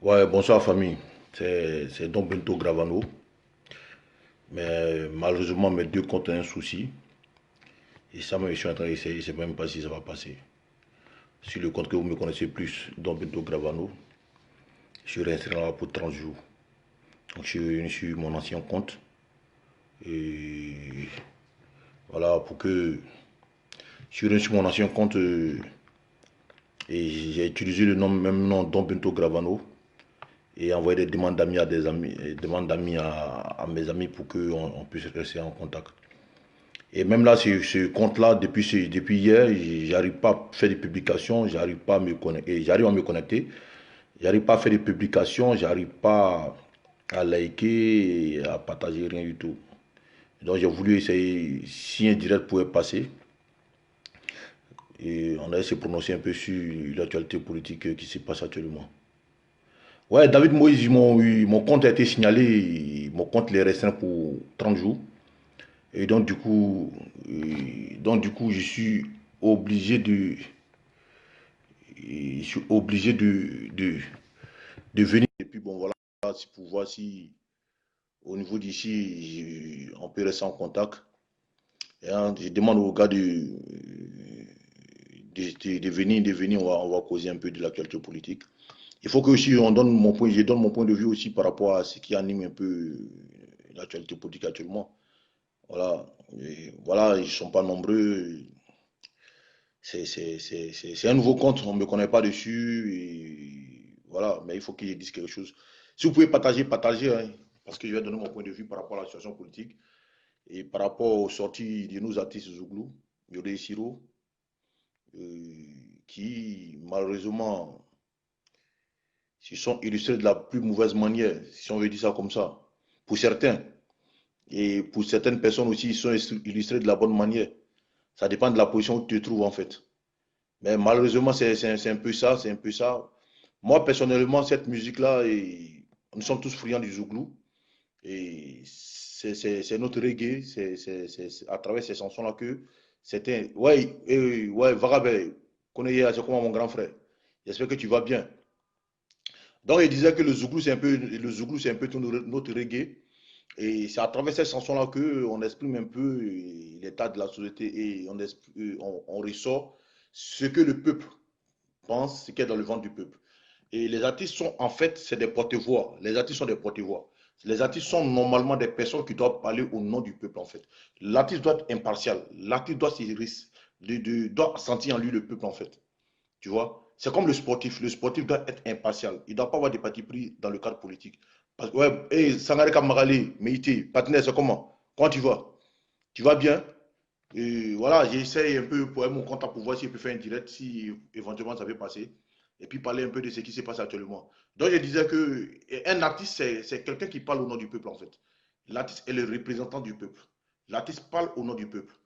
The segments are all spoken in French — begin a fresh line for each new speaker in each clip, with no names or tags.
Ouais, bonsoir famille. C'est Don Bento Gravano. Mais malheureusement, mes deux comptes ont un souci. Et ça, je suis en train d'essayer. Je ne sais même pas si ça va passer. Sur le compte que vous me connaissez plus, Don Bento Gravano, je suis resté là pour 30 jours. Donc je suis revenu sur mon ancien compte. Et voilà, pour que. Je suis revenu sur mon ancien compte et j'ai utilisé le nom, même nom Don Bento Gravano. Et envoyé des demandes d'amis à des amis, demandes d'amis à mes amis pour qu'on puisse rester en contact. Et même là, ce compte-là, depuis hier, j'arrive pas à faire des publications, j'arrive pas à me connecter, j'arrive à me connecter, j'arrive pas à faire des publications, j'arrive pas à liker, à partager rien du tout. Donc j'ai voulu essayer si un direct pouvait passer. Et on a essayé de se prononcer un peu sur l'actualité politique qui se passe actuellement. Ouais, David Moïse, mon compte a été signalé, mon compte est restreint pour 30 jours. Et donc du coup, je suis obligé de venir. Et puis bon, voilà, c'est pour voir si au niveau d'ici, on peut rester en contact. Et hein, je demande aux gars de venir, on va causer un peu de l'actualité politique. Il faut que aussi je donne mon point de vue aussi par rapport à ce qui anime un peu l'actualité politique actuellement. Voilà, et voilà, ils ne sont pas nombreux. C'est un nouveau compte, on ne me connaît pas dessus. Et voilà, mais il faut qu'ils disent quelque chose. Si vous pouvez partager, partagez, hein, parce que je vais donner mon point de vue par rapport à la situation politique et par rapport aux sorties de nos artistes Zouglou, Yodé Siro, qui malheureusement se sont illustrés de la plus mauvaise manière, si on veut dire ça comme ça, pour certains. Et pour certaines personnes aussi, ils sont illustrés de la bonne manière. Ça dépend de la position où tu te trouves en fait. Mais malheureusement, c'est un peu ça, c'est un peu ça. Moi, personnellement, cette musique-là, nous sommes tous friands du Zouglou. Et c'est notre reggae. C'est à travers ces chansons-là que c'était. Ouais, ouais, Varabé, connais c'est comme mon grand frère. J'espère que tu vas bien. Donc, il disait que le Zouglou, c'est un peu notre reggae. Et c'est à travers ces chansons-là qu'on exprime un peu l'état de la société et on ressort ce que le peuple pense, ce qui est dans le ventre du peuple. Et les artistes sont, en fait, c'est des porte-voix. Les artistes sont des porte-voix. Les artistes sont normalement des personnes qui doivent parler au nom du peuple, en fait. L'artiste doit être impartial. L'artiste doit sentir en lui le peuple, en fait. Tu vois? C'est comme le sportif. Le sportif doit être impartial. Il ne doit pas avoir de parti pris dans le cadre politique. Parce que, ouais, hey, Sangaré Magali, Meïté, partenaire, c'est comment? Comment tu vas? Tu vas bien? Et voilà, j'essaye un peu pour mon compte pour voir si je peux faire un direct, si éventuellement ça peut passer. Et puis parler un peu de ce qui se passe actuellement. Donc je disais que un artiste, c'est quelqu'un qui parle au nom du peuple en fait. L'artiste est le représentant du peuple. L'artiste parle au nom du peuple.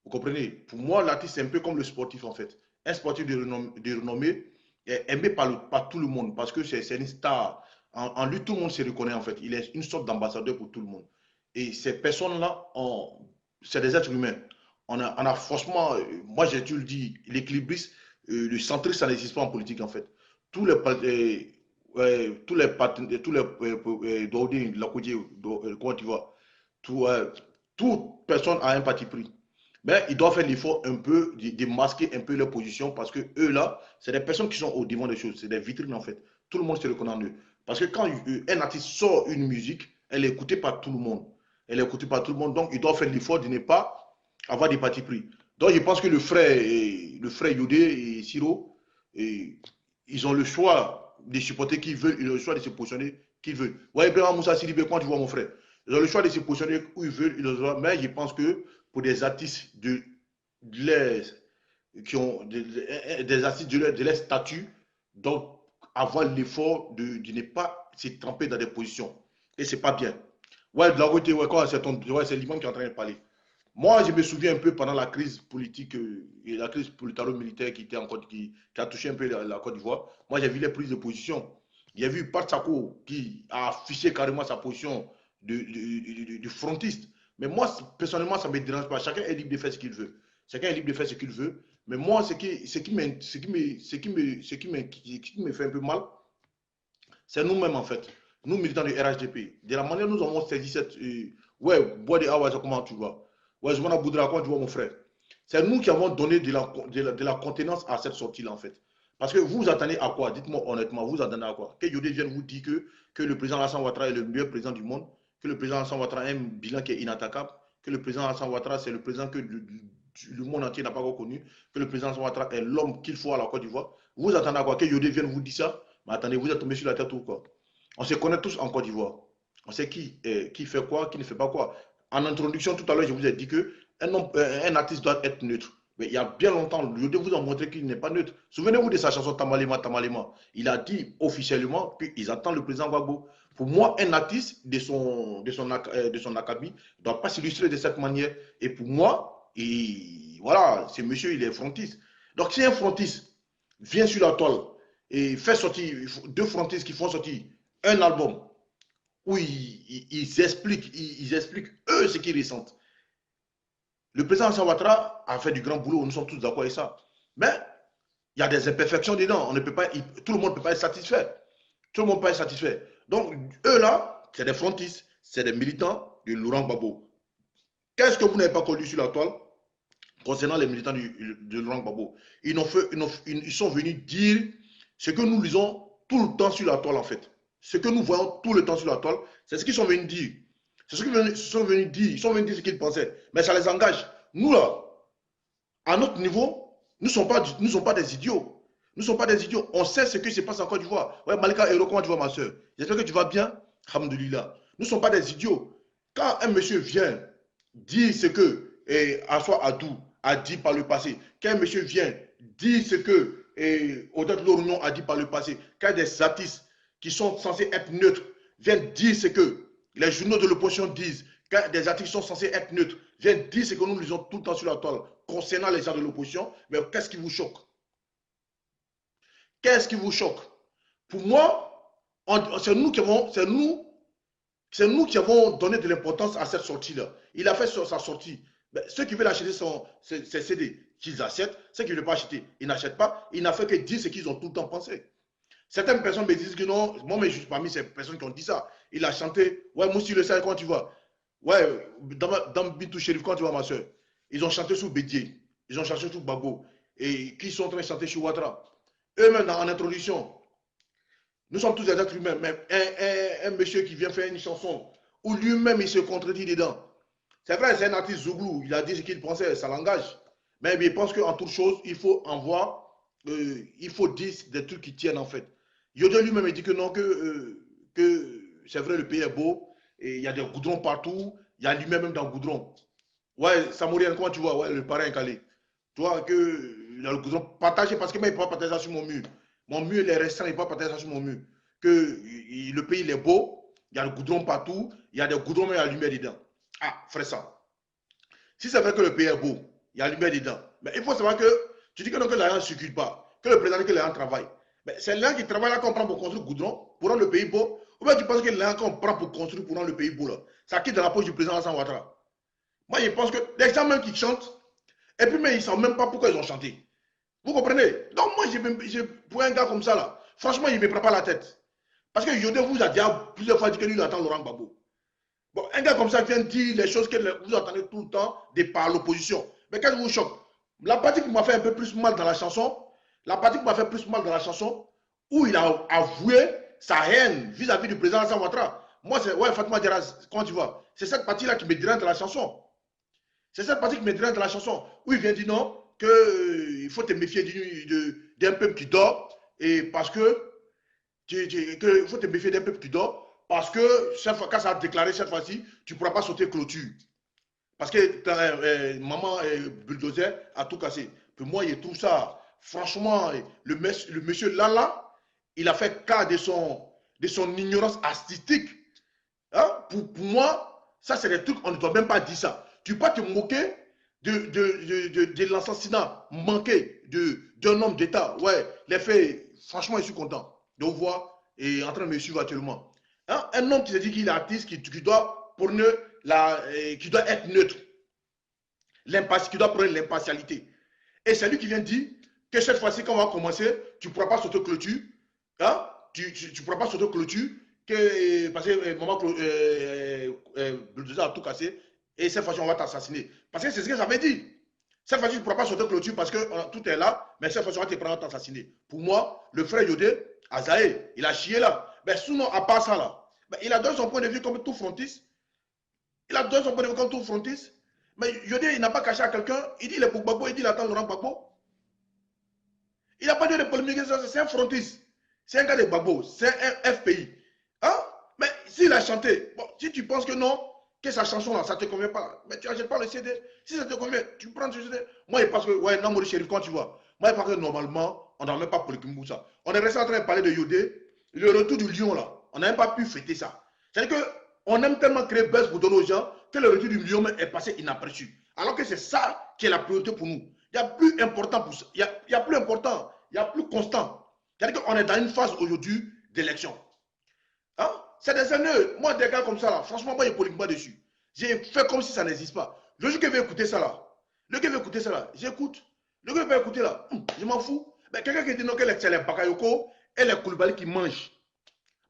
Vous comprenez? Pour moi, l'artiste, c'est un peu comme le sportif en fait. Un sportif de renommée est aimé par tout le monde parce que c'est une star. En lui, tout le monde se reconnaît en fait. Il est une sorte d'ambassadeur pour tout le monde. Et ces personnes-là, c'est des êtres humains. On a franchement, moi j'ai dû le dire, l'équilibriste, le centriste, ça n'existe pas en politique en fait. Tous les tous les tous les comment tu vois, tout, toute personne a un parti pris. Mais ils doivent faire l'effort un peu de masquer un peu leur position parce que eux là, c'est des personnes qui sont au devant des choses, c'est des vitrines en fait. Tout le monde se reconnaît en eux. Parce que quand un artiste sort une musique, elle est écoutée par tout le monde. Elle est écoutée par tout le monde, donc ils doivent faire l'effort de ne pas avoir des partis pris. Donc je pense que le frère Yodé et Siro, ils ont le choix de supporter qui veulent, ils ont le choix de se positionner qui veulent. Ouais, Ibrahim Moussa Sidibé, quand tu vois mon frère, ils ont le choix de se positionner où ils veulent, mais je pense que pour des artistes de les, qui ont des artistes de leur statut, donc avoir l'effort de ne pas se tremper dans des positions. Et c'est pas bien. Ouais, de la côté, ouais, ouais, c'est l'imam qui est en train de parler. Moi, je me souviens un peu pendant la crise politique et la crise militaire qui a touché un peu la Côte d'Ivoire. Moi, j'ai vu les prises de position. J'ai vu Pat Sako qui a affiché carrément sa position de frontiste. Mais moi, personnellement, ça ne me dérange pas. Chacun est libre de faire ce qu'il veut. Chacun est libre de faire ce qu'il veut. Mais moi, ce qui me fait un peu mal, C'est nous-mêmes en fait. Nous, militants du RHDP. De la manière dont nous avons saisi cette... ouais, bois de Awa, comment tu vois? Ouais, je m'en Boudra, comment tu vois mon frère? C'est nous qui avons donné de la contenance à cette sortie-là en fait. Parce que vous attendez à quoi? Dites-moi honnêtement, vous attendez à quoi? Que Yodé vienne vous dire que le président Alassane Ouattara est le meilleur président du monde, que le président Alassane Ouattara a un bilan qui est inattaquable, que le président Alassane Ouattara c'est le président que le monde entier n'a pas reconnu, que le président Alassane Ouattara est l'homme qu'il faut à la Côte d'Ivoire. Vous attendez à quoi? Que Yodé vienne vous dire ça? Mais attendez, vous êtes tombé sur la tête ou quoi? On se connaît tous en Côte d'Ivoire. On sait qui fait quoi, qui ne fait pas quoi. En introduction, tout à l'heure, je vous ai dit que un artiste doit être neutre. Mais il y a bien longtemps, je vais vous en montrer qu'il n'est pas neutre. Souvenez-vous de sa chanson Tamalema, Tamalema. Il a dit officiellement qu'ils attendent le président Gbagbo. Pour moi, un artiste de son acabit ne doit pas s'illustrer de cette manière. Et pour moi, voilà, ce monsieur, il est frontiste. Donc, si un frontiste vient sur la toile et fait sortir deux frontistes qui font sortir un album où ils expliquent eux ce qu'ils ressentent. Le président Alassane Ouattara a fait du grand boulot, nous sommes tous d'accord avec ça. Mais il y a des imperfections dedans. On ne peut pas, tout le monde ne peut pas être satisfait. Tout le monde ne peut pas être satisfait. Donc, eux là, c'est des frontistes, c'est des militants de Laurent Gbagbo. Qu'est-ce que vous n'avez pas connu sur la toile concernant les militants de Laurent Gbagbo? Ils sont venus dire ce que nous lisons tout le temps sur la toile en fait. Ce que nous voyons tout le temps sur la toile, c'est ce qu'ils sont venus dire. C'est ce qu'ils sont venus dire. Ils sont venus dire ce qu'ils pensaient. Mais ça les engage. Nous là, à notre niveau, nous ne sommes pas des idiots. Nous ne sommes pas des idiots. On sait ce qui se passe en Côte d'Ivoire. Ouais, Malika Hero, comment tu vas ma soeur? J'espère que tu vas bien. Alhamdoulilah. Nous ne sommes pas des idiots. Quand un monsieur vient dire ce que Assoa Adou a dit par le passé, quand un monsieur vient dire ce que Odette Lorignon a dit par le passé, quand des artistes qui sont censés être neutres viennent dire ce que les journaux de l'opposition disent, quand des artistes sont censés être neutres viennent dire ce que nous lisons tout le temps sur la toile concernant les gens de l'opposition, mais qu'est-ce qui vous choque? Qu'est-ce qui vous choque? Pour moi, c'est nous qui avons donné de l'importance à cette sortie-là. Il a fait sa sortie. Mais ceux qui veulent acheter ses CD, qu'ils achètent. Ceux qui ne veulent pas acheter, ils n'achètent pas. Il n'a fait que dire ce qu'ils ont tout le temps pensé. Certaines personnes me disent que non, moi, mais je suis parmi ces personnes qui ont dit ça. Il a chanté, ouais, Moussi le sait, quand tu vas. Ouais, dans Bintou Chérif, quand tu vas, ma soeur. Ils ont chanté sous Bédier. Ils ont chanté sous Babo. Et qui sont en train de chanter sur Ouattara. Eux-mêmes, en introduction, nous sommes tous des êtres humains, mais un monsieur qui vient faire une chanson où lui-même il se contredit dedans. C'est vrai, c'est un artiste Zouglou, il a dit ce qu'il pensait, ça l'engage. Mais il pense qu'en toute chose, il faut il faut dire des trucs qui tiennent en fait. Yodé lui-même dit que non, que c'est vrai, le pays est beau, et il y a des goudrons partout, il y a lui-même dans le goudron. Ouais, Samourien, comment tu vois? Ouais, le parrain calé. Tu vois que il y a le goudron partagé parce que moi, il ne peut pas partager ça sur mon mur. Mon mur, il est restreint, il ne peut pas partager ça sur mon mur. Que le pays, il est beau, il y a le goudron partout, il y a des goudrons, mais il y a la lumière dedans. Ah, frère ça. Si c'est vrai que le pays est beau, il y a la lumière dedans. Mais il faut savoir que tu dis que, non, que l'argent ne circule pas, que le président dit que l'argent travaille. Mais c'est l'argent qui travaille là qu'on prend pour construire le goudron, pour rendre le pays beau. Ou bien tu penses que l'argent qu'on prend pour construire, pour rendre le pays beau, là, ça quitte dans la poche du président Alassane Ouattara. Moi, je pense que les gens même qui chantent, et puis mais ils ne savent même pas pourquoi ils ont chanté. Vous comprenez? Donc moi, pour un gars comme ça, là, franchement, il ne me prend pas la tête. Parce que Yodé vous a déjà plusieurs fois dit que lui, il attend Laurent Gbagbo. Bon, un gars comme ça vient dire les choses que vous entendez tout le temps par l'opposition. Mais qu'est-ce qui vous choque? La partie qui m'a fait un peu plus mal dans la chanson, où il a avoué sa haine vis-à-vis du président Alassane Ouattara. Moi, c'est, ouais, Fatma Diarra, comment tu vois? C'est cette partie-là qui me dérange dans la chanson. C'est cette partie qui me dérange dans la chanson, où il vient dire non, qu'il faut te méfier d'un peuple qui dort, et parce que il faut te méfier d'un peuple qui dort, parce que chaque fois, quand ça a déclaré cette fois-ci, tu ne pourras pas sauter clôture. Parce que maman bulldozer a tout cassé. Puis moi, il trouve ça, franchement, le monsieur Lala, il a fait cas de son ignorance artistique. Hein? Pour moi, ça, c'est des trucs, on ne doit même pas dire ça. Tu peux pas te moquer de l'assassinat manqué d'un homme d'État. Ouais, les faits, franchement, je suis content de vous voir et en train de me suivre actuellement. Hein? Un homme qui se dit qu'il est artiste, qui doit qui doit être neutre, qui doit prendre l'impartialité. Et c'est lui qui vient dire que cette fois-ci, quand on va commencer, tu ne pourras pas sauter clôture. Hein? tu pourras pas sauter clôture parce que maman bulldozer a tout cassé et cette fois-ci on va t'assassiner. Parce que c'est ce que j'avais dit. Cette fois-ci tu ne pourras pas sauter clôture parce que tout est là, mais cette fois-ci on va te prendre à t'assassiner. Pour moi, le frère Yodé, Azaé, il a chié là. Mais sinon, à part ça là, il a donné son point de vue comme tout frontiste. Il a donné son point de vue comme tout frontiste. Mais Yodé, il n'a pas caché à quelqu'un. Il dit il est pour Gbagbo, il dit il attend Laurent Gbagbo. Il n'a pas dit de polémique, c'est un frontiste. C'est un gars de Gbagbo, c'est un FPI. Hein? Mais s'il a chanté, bon, si tu penses que non, que sa chanson là, ça ne te convient pas, mais tu n'achètes pas le CD. Si ça te convient, tu prends le CD. Moi, je pense que, ouais, non, Shérif, quand tu vois, moi, je pense que normalement, on n'a même pas polémique ça. On est resté en train de parler de Yodé, le retour du lion là. On n'a même pas pu fêter ça. C'est-à-dire qu'on aime tellement créer buzz pour donner aux gens que le retour du lion est passé inaperçu. Alors que c'est ça qui est la priorité pour nous. Il y a plus important pour ça. Il y a plus important, il y a plus constant. C'est-à-dire qu'on est dans une phase aujourd'hui d'élection. Hein? C'est des années. Moi, des gars comme ça, là, franchement, moi, je ne polémique pas dessus. J'ai fait comme si ça n'existe pas. Le jour que je vais écouter ça, là, le gars veut écouter ça, là, j'écoute. Le gars veut écouter, là, je m'en fous. Mais quelqu'un qui dit non, c'est les Bakayoko et les Koulibaly qui mangent.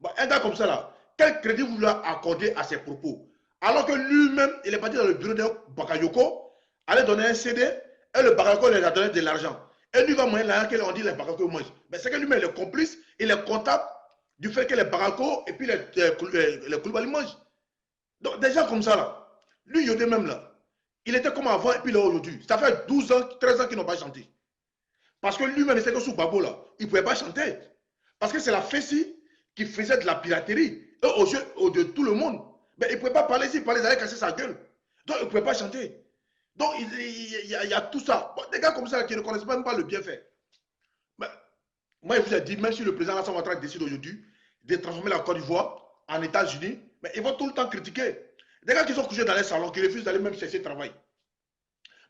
Bon, un gars comme ça, là, quel crédit vous lui accordez à ses propos? Alors que lui-même, il est parti dans le bureau de Bakayoko, aller donner un CD, et le Bakayoko lui a donné de l'argent. Et lui va moyen l'argent qu'on dit les Bakayoko mangent. Mais c'est que lui-même, il est complice, il est comptable du fait que les Bakayoko et puis les Koulibaly mangent. Donc, des gens comme ça, là, lui, Yodé même là, il était comme avant et puis là aujourd'hui. Ça fait 12 ans, 13 ans qu'ils n'ont pas chanté. Parce que lui-même, il sait que sous Babo là, il ne pouvait pas chanter. Parce que c'est la Fessi qui faisait de la piraterie. Et aux yeux de tout le monde. Mais il ne pouvait pas parler s'il parlait, il allait casser sa gueule. Donc il ne pouvait pas chanter. Donc il y a tout ça. Bon, des gars comme ça qui ne connaissent même pas le bienfait. Mais, moi, je vous ai dit, même si le président Alassane Ouattara décide aujourd'hui de transformer la Côte d'Ivoire en États-Unis, mais ils vont tout le temps critiquer. Des gars qui sont couchés dans les salons, qui refusent d'aller même chercher travail.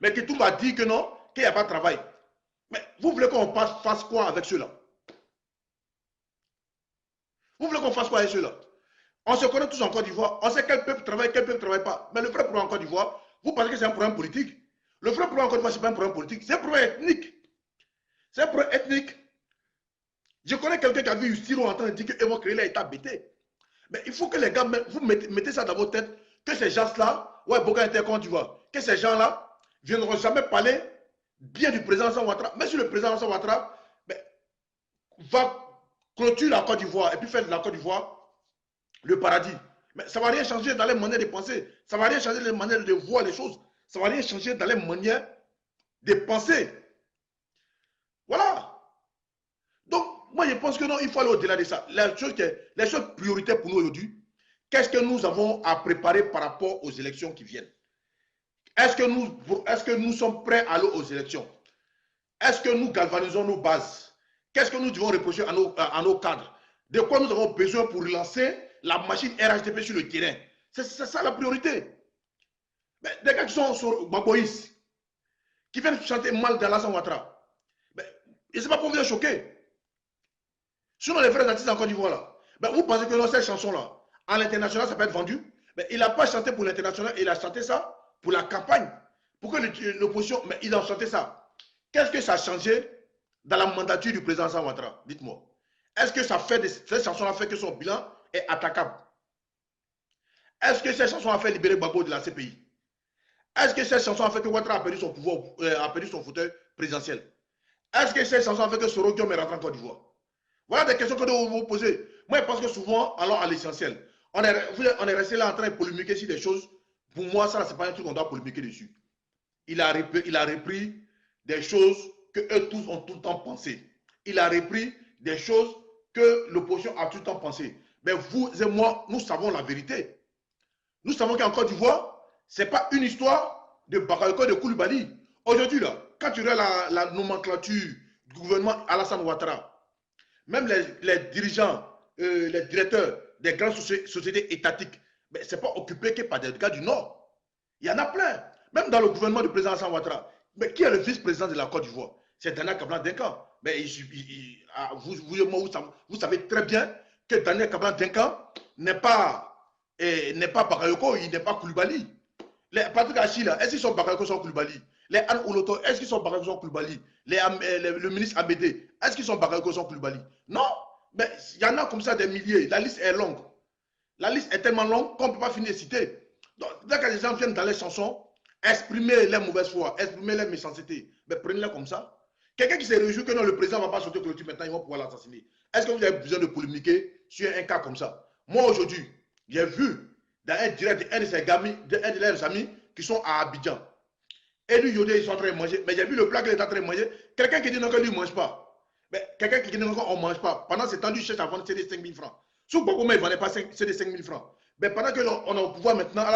Mais qui tout va dire que non, qu'il n'y a pas de travail. Mais vous voulez qu'on fasse quoi avec ceux-là? Vous voulez qu'on fasse quoi avec ceux-là? On se connaît tous en Côte d'Ivoire. On sait quel peuple travaille, quel peuple ne travaille pas. Mais le vrai problème en Côte d'Ivoire, vous pensez que c'est un problème politique? Le vrai problème en Côte d'Ivoire, ce n'est pas un problème politique. C'est un problème ethnique. C'est un problème ethnique. Je connais quelqu'un qui a vu Ustiro en train de dire qu'ils vont créer l'État BT. Mais il faut que les gars, vous mettez ça dans votre tête, que ces gens-là, ouais, Boga était Côte d'Ivoire, que ces gens-là ne viendront jamais parler bien du président Alassane Ouattara. Même si le président Alassane Ouattara va clôturer la Côte d'Ivoire et puis faire de la Côte d'Ivoire le paradis. Mais ça ne va rien changer dans les manières de penser. Ça ne va rien changer dans les manières de voir les choses. Ça ne va rien changer dans les manières de penser. Voilà. Donc, moi, je pense que non, il faut aller au-delà de ça. Les choses prioritaires pour nous aujourd'hui, qu'est-ce que nous avons à préparer par rapport aux élections qui viennent? Est-ce que nous sommes prêts à aller aux élections? Est-ce que nous galvanisons nos bases? Qu'est-ce que nous devons reprocher à nos cadres? De quoi nous avons besoin pour relancer la machine RHDP sur le terrain? C'est ça la priorité. Mais des gars qui sont sur Gbagboïs, qui viennent chanter mal d'Alassane Ouattara, ils ne sont pas pour venir choquer. Sinon, les vrais artistes en Côte d'Ivoire, là, vous pensez que cette chanson-là, à l'international, ça peut être vendu? Mais il n'a pas chanté pour l'international, il a chanté ça pour la campagne. Pourquoi l'opposition, mais il a chanté ça? Qu'est-ce que ça a changé dans la mandature du président Alassane Ouattara? Dites-moi. Est-ce que cette chanson-là fait que son bilan est attaquable? Est-ce que cette chanson a fait libérer Gbagbo de la CPI? Est-ce que cette chanson a fait que Ouattara a perdu son pouvoir, a perdu son fauteuil présidentiel? Est-ce que cette chanson a fait que Soro Guillaume est rentré en Côte d'Ivoire? Voilà des questions que nous vous poser. Moi, je pense que souvent, allons à l'essentiel. On est resté là en train de polémiquer sur des choses. Pour moi, ça, ce n'est pas un truc qu'on doit polémiquer dessus. Il a repris des choses que eux tous ont tout le temps pensé. Il a repris des choses que l'opposition a tout le temps pensé. Mais vous et moi, nous savons la vérité. Nous savons qu'en Côte d'Ivoire, ce n'est pas une histoire de Bakayoko de Koulibaly. Aujourd'hui, là, quand tu regardes la nomenclature du gouvernement Alassane Ouattara, même les dirigeants, les directeurs des grandes sociétés étatiques, ce n'est pas occupé que par des gars du Nord. Il y en a plein. Même dans le gouvernement du président Alassane Ouattara. Mais qui est le vice-président de la Côte d'Ivoire? C'est Daniel Kablan-Denkan. Mais vous savez très bien que Daniel Kablan-Denkan n'est pas Bakayoko, il n'est pas Koulibaly. Les Patrick Hachi, est-ce qu'ils sont Bakayoko, sont Koulibaly? Les Anne Ouloto, est-ce qu'ils sont Bakayoko, sont Koulibaly? Le ministre Amédée, est-ce qu'ils sont Bakayoko, sont Koulibaly? Non. Ben, il y en a comme ça des milliers. La liste est longue. La liste est tellement longue qu'on ne peut pas finir de citer. Donc, dès que les gens viennent dans les chansons, exprimer leur mauvaise foi, exprimer leur méchanceté, ben, prenez-les comme ça. Quelqu'un qui se réjouit que non, le président ne va pas sauter clôture maintenant, ils vont pouvoir l'assassiner. Est-ce que vous avez besoin de polémiquer sur un cas comme ça? Moi, aujourd'hui, j'ai vu dans un direct un de leurs amis qui sont à Abidjan. Et lui, Yodé, ils sont en train de manger. Mais j'ai vu le plat qu'il est en train de manger. Quelqu'un qui dit non, que lui ne mange pas. Quelqu'un qui dit non, qu'on ne mange pas. Pendant ce temps, lui cherche à vendre CD 5 000 francs. Sous beaucoup, mais il ne vendait pas CD 5 000 francs. Mais pendant qu'on est au pouvoir maintenant,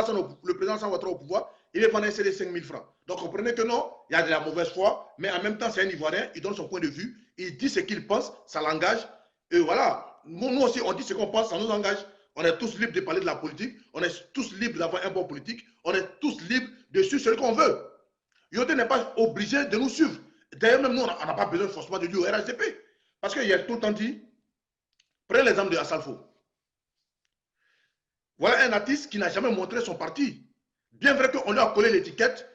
le président sans votre au pouvoir, il va vendre un CD 5 000 francs. Donc comprenez que non, il y a de la mauvaise foi, mais en même temps, c'est un Ivoirien, il donne son point de vue, il dit ce qu'il pense, ça l'engage. Et voilà, nous aussi, on dit ce qu'on pense, ça nous engage. On est tous libres de parler de la politique, on est tous libres d'avoir un bon politique, on est tous libres de suivre celui qu'on veut. Yodé n'est pas obligé de nous suivre. D'ailleurs, même nous, on n'a pas besoin forcément de lui au RHDP. Parce qu'il a tout le temps dit, prenez l'exemple de Assalfo. Voilà un artiste qui n'a jamais montré son parti. Bien vrai qu'on lui a collé l'étiquette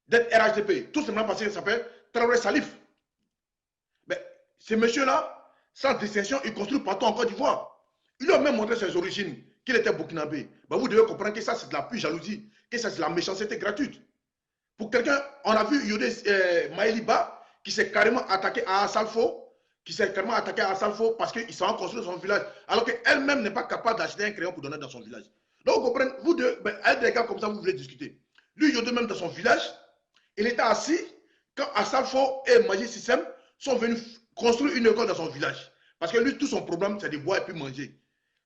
d'être RHDP. Tout simplement parce qu'il s'appelle Traoré Salif. Mais ce monsieur-là, sans distinction, il construit partout en Côte d'Ivoire. Il lui a même montré ses origines, qu'il était burkinabé. Ben, vous devez comprendre que ça, c'est de la pure jalousie, que ça, c'est de la méchanceté gratuite. Pour quelqu'un, on a vu Yodé Maëliba qui s'est carrément attaqué à Assalfo, parce qu'il s'en a construit dans son village, alors qu'elle-même n'est pas capable d'acheter un crayon pour donner dans son village. Donc, vous comprenez, vous deux, avec des gars comme ça, vous voulez discuter. Lui, Yodé, même dans son village, il était assis quand Assalfo et Magic System sont venus construire une école dans son village. Parce que lui, tout son problème, c'est de boire et puis manger.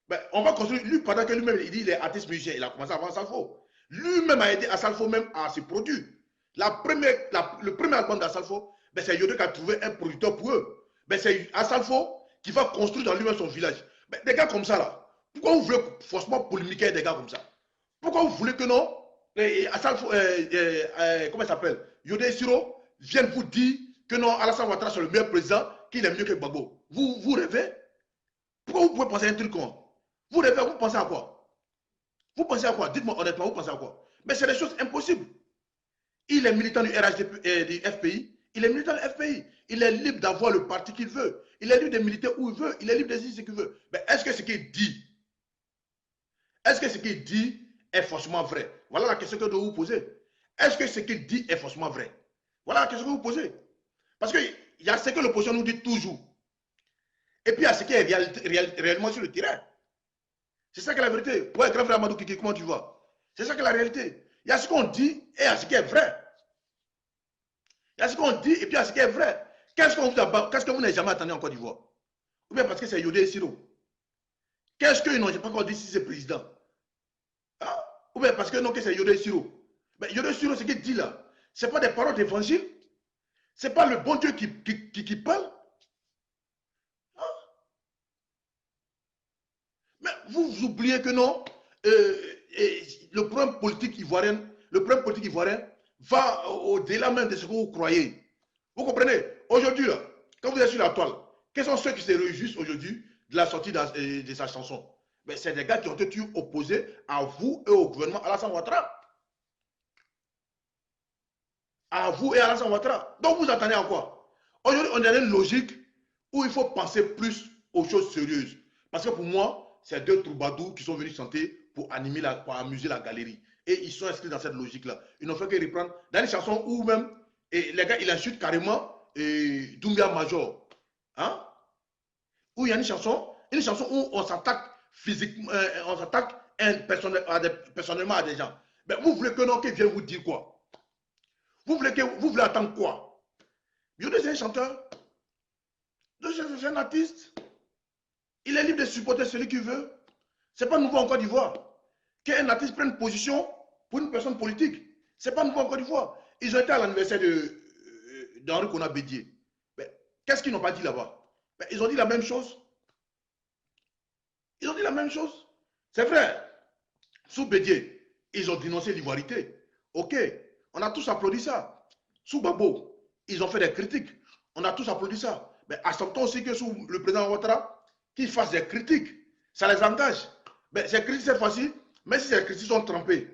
Ben, on va construire, lui, pendant que lui-même, il dit il est artiste musicien, il a commencé avant Assalfo. Lui-même a aidé Assalfo même à se produire. Le premier album d'Assalfo, ben, c'est Yodé qui a trouvé un producteur pour eux. Ben, c'est Assalfo qui va construire dans lui-même son village. Ben, des gars comme ça, là, pourquoi vous voulez forcément polémiquer avec des gars comme ça? Pourquoi vous voulez que non, Assalfo, comment il s'appelle, Yodé Siro vienne vous dire que non, Alassane Ouattara c'est le meilleur président, qu'il est mieux que Gbagbo? Vous rêvez? Pourquoi vous pouvez penser à un truc comme vous rêvez, vous pensez à quoi? Vous pensez à quoi? Dites-moi honnêtement, vous pensez à quoi? Mais c'est des choses impossibles. Il est militant du RHDP, du FPI. Il est militant du FPI. Il est libre d'avoir le parti qu'il veut. Il est libre de militer où il veut. Il est libre de dire ce qu'il veut. Mais est-ce que ce qu'il dit, est forcément vrai? Voilà la question que je dois vous poser. Est-ce que ce qu'il dit est forcément vrai? Voilà la question que vous posez. Parce qu'il y a ce que l'opposition nous dit toujours. Et puis il y a ce qui est réellement sur le terrain. C'est ça que la vérité. Ouais, grand frère Amadou Kiki, comment tu vas? C'est ça que la réalité. Il y a ce qu'on dit et il y a ce qui est vrai. Il y a ce qu'on dit et puis il y a ce qui est vrai. Qu'est-ce que vous n'avez jamais entendu en Côte d'Ivoire? Ou bien parce que c'est Yodé et Siro. Qu'est-ce qu'ils n'ont pas encore dit si c'est président? Hein? Ou bien parce que non, que c'est Yodé et Siro. Mais Yodé et Siro, ce qu'il dit là, ce n'est pas des paroles d'évangile. Ce n'est pas le bon Dieu qui parle. Hein? Mais vous oubliez que non, le problème politique ivoirien, va au-delà même de ce que vous croyez. Vous comprenez? Aujourd'hui, là, quand vous êtes sur la toile, quels sont ceux qui se réjouissent aujourd'hui de la sortie de sa chanson? C'est des gars qui ont été opposés à vous et au gouvernement Alassane Ouattara. À vous et Alassane Ouattara. Donc vous attendez à quoi? Aujourd'hui, on est dans une logique où il faut penser plus aux choses sérieuses. Parce que pour moi, c'est deux troubadours qui sont venus chanter pour amuser la galerie. Et ils sont inscrits dans cette logique-là. Ils n'ont fait que reprendre dans les chansons où même, et les gars, ils insultent carrément Doumbia Major. Hein? Où il y a une chanson où on s'attaque physiquement, on s'attaque personnellement à des gens. Mais vous voulez que non, qu'ils viennent vous dire quoi? Vous voulez attendre quoi? Yodé, c'est un chanteur. C'est un artiste. Il est libre de supporter celui qu'il veut. Ce n'est pas nouveau en Côte d'Ivoire. Qu'un artiste prenne position pour une personne politique. Ce n'est pas nouveau en Côte d'Ivoire. Ils ont été à l'anniversaire d'Henri Konan Bédié. Qu'est-ce qu'ils n'ont pas dit là-bas? Ils ont dit la même chose. Ils ont dit la même chose. C'est vrai. Sous Bédié, ils ont dénoncé l'ivoirité. Ok, on a tous applaudi ça. Sous Gbagbo, ils ont fait des critiques. On a tous applaudi ça. Mais acceptons aussi que sous le président Ouattara, qu'ils fassent des critiques. Ça les engage. Mais ces critiques, cette fois-ci, même si ces critiques sont trempées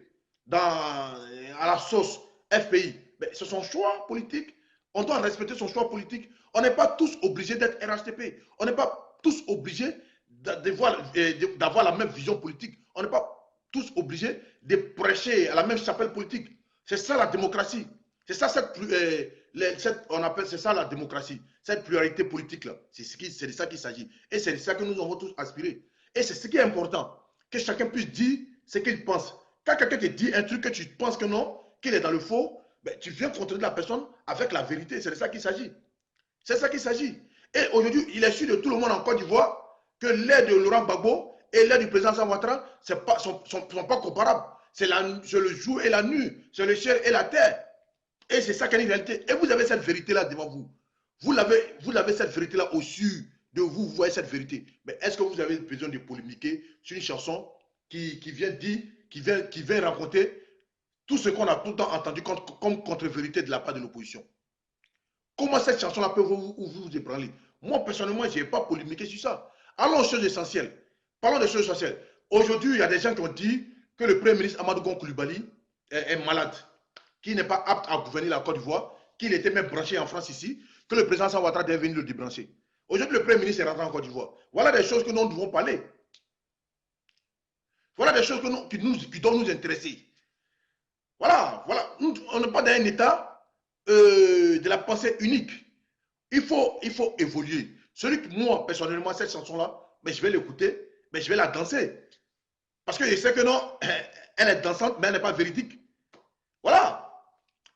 à la sauce FPI, c'est son choix politique. On doit respecter son choix politique. On n'est pas tous obligés d'être RHDP. On n'est pas tous obligés d'avoir la même vision politique. On n'est pas tous obligés de prêcher à la même chapelle politique. C'est ça la démocratie. C'est ça on appelle c'est ça la démocratie. Cette pluralité politique là, c'est de ça qu'il s'agit. Et c'est de ça que nous avons tous aspiré. Et c'est ce qui est important, que chacun puisse dire ce qu'il pense. Quand quelqu'un te dit un truc que tu penses que non, qu'il est dans le faux, ben, tu viens contredire la personne avec la vérité. C'est de ça qu'il s'agit. C'est ça qu'il s'agit. Et aujourd'hui, il est sûr de tout le monde en Côte d'Ivoire que l'aide de Laurent Gbagbo et l'aide du président Alassane Ouattara ne sont pas comparables. C'est le jour et la nuit, c'est le ciel et la terre. Et c'est ça qui est une réalité. Et vous avez cette vérité-là devant vous. Vous avez cette vérité-là au-dessus de vous, vous voyez cette vérité. Mais est-ce que vous avez besoin de polémiquer sur une chanson qui vient dire, qui vient raconter tout ce qu'on a tout le temps entendu comme contre-vérité de la part de l'opposition? Comment cette chanson-là peut vous ébranler? Moi, personnellement, je n'ai pas polémiqué sur ça. Allons aux choses essentielles. Parlons des choses essentielles. Aujourd'hui, il y a des gens qui ont dit que le Premier ministre Amadou Gon Coulibaly est malade, qu'il n'est pas apte à gouverner la Côte d'Ivoire, qu'il était même branché en France ici, que le président Alassane Ouattara devait venir le débrancher. Aujourd'hui, le Premier ministre est rentré en Côte d'Ivoire. Voilà des choses que nous devons parler. Voilà des choses qui doivent nous intéresser. Voilà. On n'est pas dans un état de la pensée unique. Il faut évoluer. Celui que moi, personnellement, cette chanson-là, je vais l'écouter, mais je vais la danser. Parce que je sais que non, elle est dansante, mais elle n'est pas véridique. Voilà.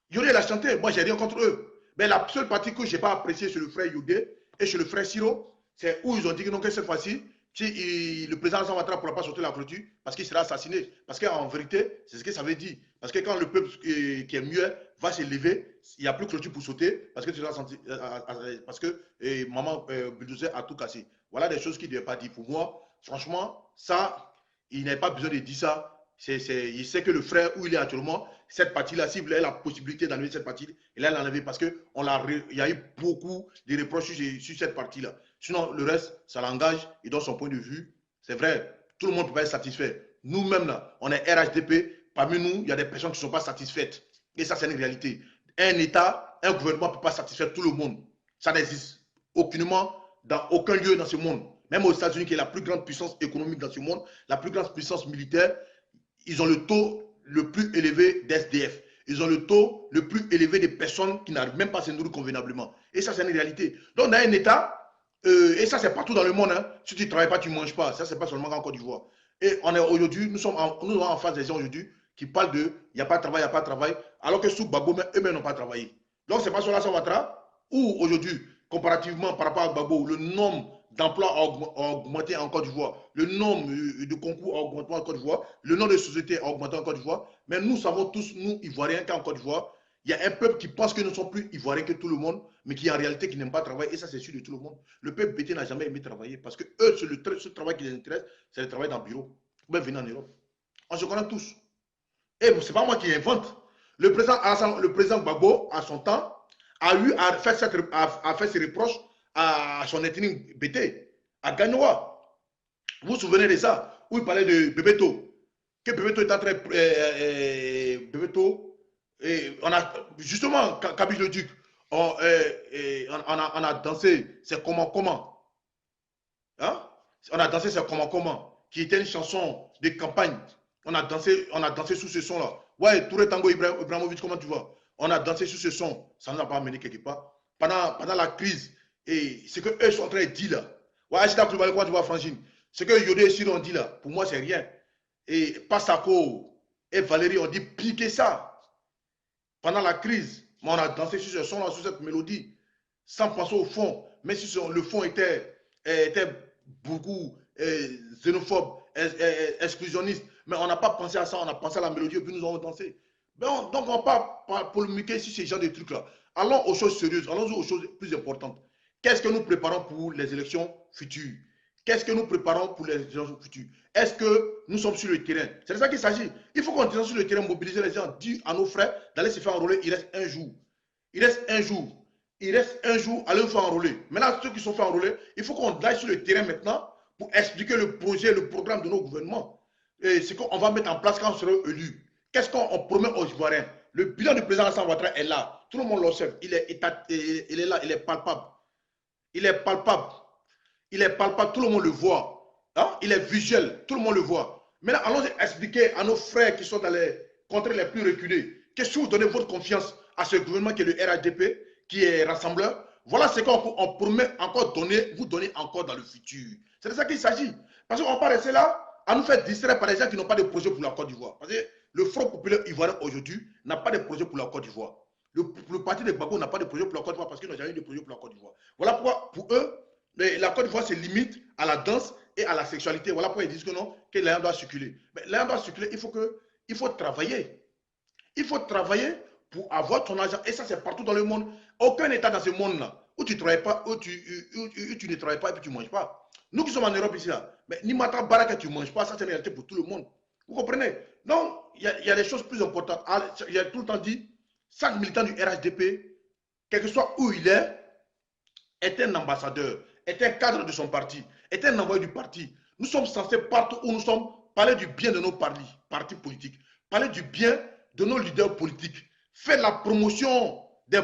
Yodé l'a chanté, moi j'ai rien contre eux. Mais la seule partie que je n'ai pas appréciée chez le frère Yodé et chez le frère Siro, c'est où ils ont dit que non, que cette fois-ci, le président Alassane Ouattara ne pourra pas sortir la clôture parce qu'il sera assassiné. Parce qu'en vérité, c'est ce que ça veut dire. Parce que quand le peuple qui est muet va se lever, il n'y a plus clôture pour sauter parce que maman Bulldozer a tout cassé. Voilà des choses qu'il ne devait pas dire. Pour moi, franchement, ça, il n'avait pas besoin de dire ça. Il sait que le frère où il est actuellement, cette partie-là, s'il voulait la possibilité d'enlever cette partie, il a l'enlevé parce qu'il y a eu beaucoup de reproches sur cette partie-là. Sinon, le reste, ça l'engage, il donne son point de vue. C'est vrai, tout le monde ne peut pas être satisfait. Nous-mêmes, là, on est RHDP. Parmi nous, il y a des personnes qui ne sont pas satisfaites. Et ça, c'est une réalité. Un État, un gouvernement ne peut pas satisfaire tout le monde. Ça n'existe aucunement dans aucun lieu dans ce monde. Même aux États-Unis, qui est la plus grande puissance économique dans ce monde, la plus grande puissance militaire, ils ont le taux le plus élevé d'SDF. Ils ont le taux le plus élevé de personnes qui n'arrivent même pas à se nourrir convenablement. Et ça, c'est une réalité. Donc, dans un État, et ça, c'est partout dans le monde. Hein. Si tu ne travailles pas, tu ne manges pas. Ça, ce n'est pas seulement en Côte d'Ivoire. Et on est aujourd'hui, nous sommes en face des gens aujourd'hui qui parlent de il n'y a pas de travail, il n'y a pas de travail, alors que sous Gbagbo, eux-mêmes n'ont pas travaillé. Donc, ce n'est pas sur Alassane Ouattara où aujourd'hui, comparativement par rapport à Gbagbo, le nombre d'emplois a augmenté en Côte d'Ivoire, le nombre de concours a augmenté en Côte d'Ivoire, le nombre de sociétés a augmenté en Côte d'Ivoire. Mais nous savons tous, nous, Ivoiriens, qu'en Côte d'Ivoire, il y a un peuple qui pense que nous ne sommes plus Ivoiriens que tout le monde, mais qui en réalité qui n'aime pas travailler. Et ça, c'est sûr de tout le monde. Le peuple bété n'a jamais aimé travailler parce que eux, ce travail qui les intéresse, c'est le travail dans le bureau. Ou bien venir en Europe. On se connaît tous. Et ce n'est pas moi qui invente. Le président Gbagbo, à son temps, a fait ses reproches à son ethnie Bété, à Gagnoa. Vous vous souvenez de ça? Où il parlait de Bebeto. Que Bebeto est en train Bebeto, on a justement, Kabich le Duc, on a dansé, c'est comment hein? On a dansé, c'est comment qui était une chanson de campagne. On a dansé sous ce son-là. Ouais, Touré Tango Ibrahimovic, comment tu vois? On a dansé sous ce son. Ça ne nous a pas amené quelque part. Pendant la crise, et ce que eux sont en train de dire là. Ouais, Achida Koulibaly, comment tu vois, Frangine? Ce que Yodé et Siro ont dit là, pour moi, c'est rien. Et Passako et Valérie ont dit piquer ça. Pendant la crise, on a dansé sur ce son-là, sur cette mélodie, sans penser au fond. Mais si le fond était beaucoup xénophobe, exclusionniste, mais on n'a pas pensé à ça, on a pensé à la mélodie et puis nous avons dansé. Donc on ne va pas polémiquer sur ces genres de trucs-là. Allons aux choses sérieuses, allons aux choses plus importantes. Qu'est-ce que nous préparons pour les élections futures? Qu'est-ce que nous préparons pour les élections futures? Est-ce que nous sommes sur le terrain? C'est de ça qu'il s'agit. Il faut qu'on descende sur le terrain, mobiliser les gens, dire à nos frères d'aller se faire enrôler. Il reste un jour. Il reste un jour. Il reste un jour, allez vous faire enrôler. Maintenant, ceux qui sont fait enrôler, il faut qu'on aille sur le terrain maintenant pour expliquer le projet, le programme de nos gouvernements. Et c'est qu'on va mettre en place quand on sera élu. Qu'est-ce qu'on promet aux Ivoiriens? Le bilan du président Alassane Ouattara est là. Tout le monde l'observe. Il est là, il est palpable. Il est palpable.
il est palpable, tout le monde le voit. Hein? Il est visuel, tout le monde le voit. Maintenant, allons expliquer à nos frères qui sont dans les contrées les plus reculées que si vous donnez votre confiance à ce gouvernement qui est le RHDP, qui est rassembleur, voilà ce qu'on promet encore vous donner encore dans le futur. C'est de ça qu'il s'agit. Parce qu'on ne va pas rester là à nous faire distraire par les gens qui n'ont pas de projet pour la Côte d'Ivoire. Parce que le Front populaire ivoirien aujourd'hui n'a pas de projet pour la Côte d'Ivoire. Le parti de Gbagbo n'a pas de projet pour la Côte d'Ivoire parce qu'ils n'ont jamais eu de projet pour la Côte d'Ivoire. Voilà pourquoi, pour eux, la Côte d'Ivoire se limite à la danse et à la sexualité. Voilà pourquoi ils disent que non, que l'air doit circuler. Mais l'air doit circuler, il faut travailler. Il faut travailler pour avoir ton argent. Et ça, c'est partout dans le monde. Aucun État dans ce monde-là où tu ne travailles pas, où tu ne travailles pas et puis tu ne manges pas. Nous qui sommes en Europe ici, là, mais ni Mata Baraka, tu ne manges pas, ça c'est une réalité pour tout le monde. Vous comprenez? Donc, il y a des choses plus importantes. Il y a tout le temps dit, chaque militant du RHDP, quel que soit où il est un ambassadeur, est un cadre de son parti, est un envoyé du parti. Nous sommes censés, partout où nous sommes, parler du bien de nos partis politiques, parler du bien de nos leaders politiques, faire la promotion de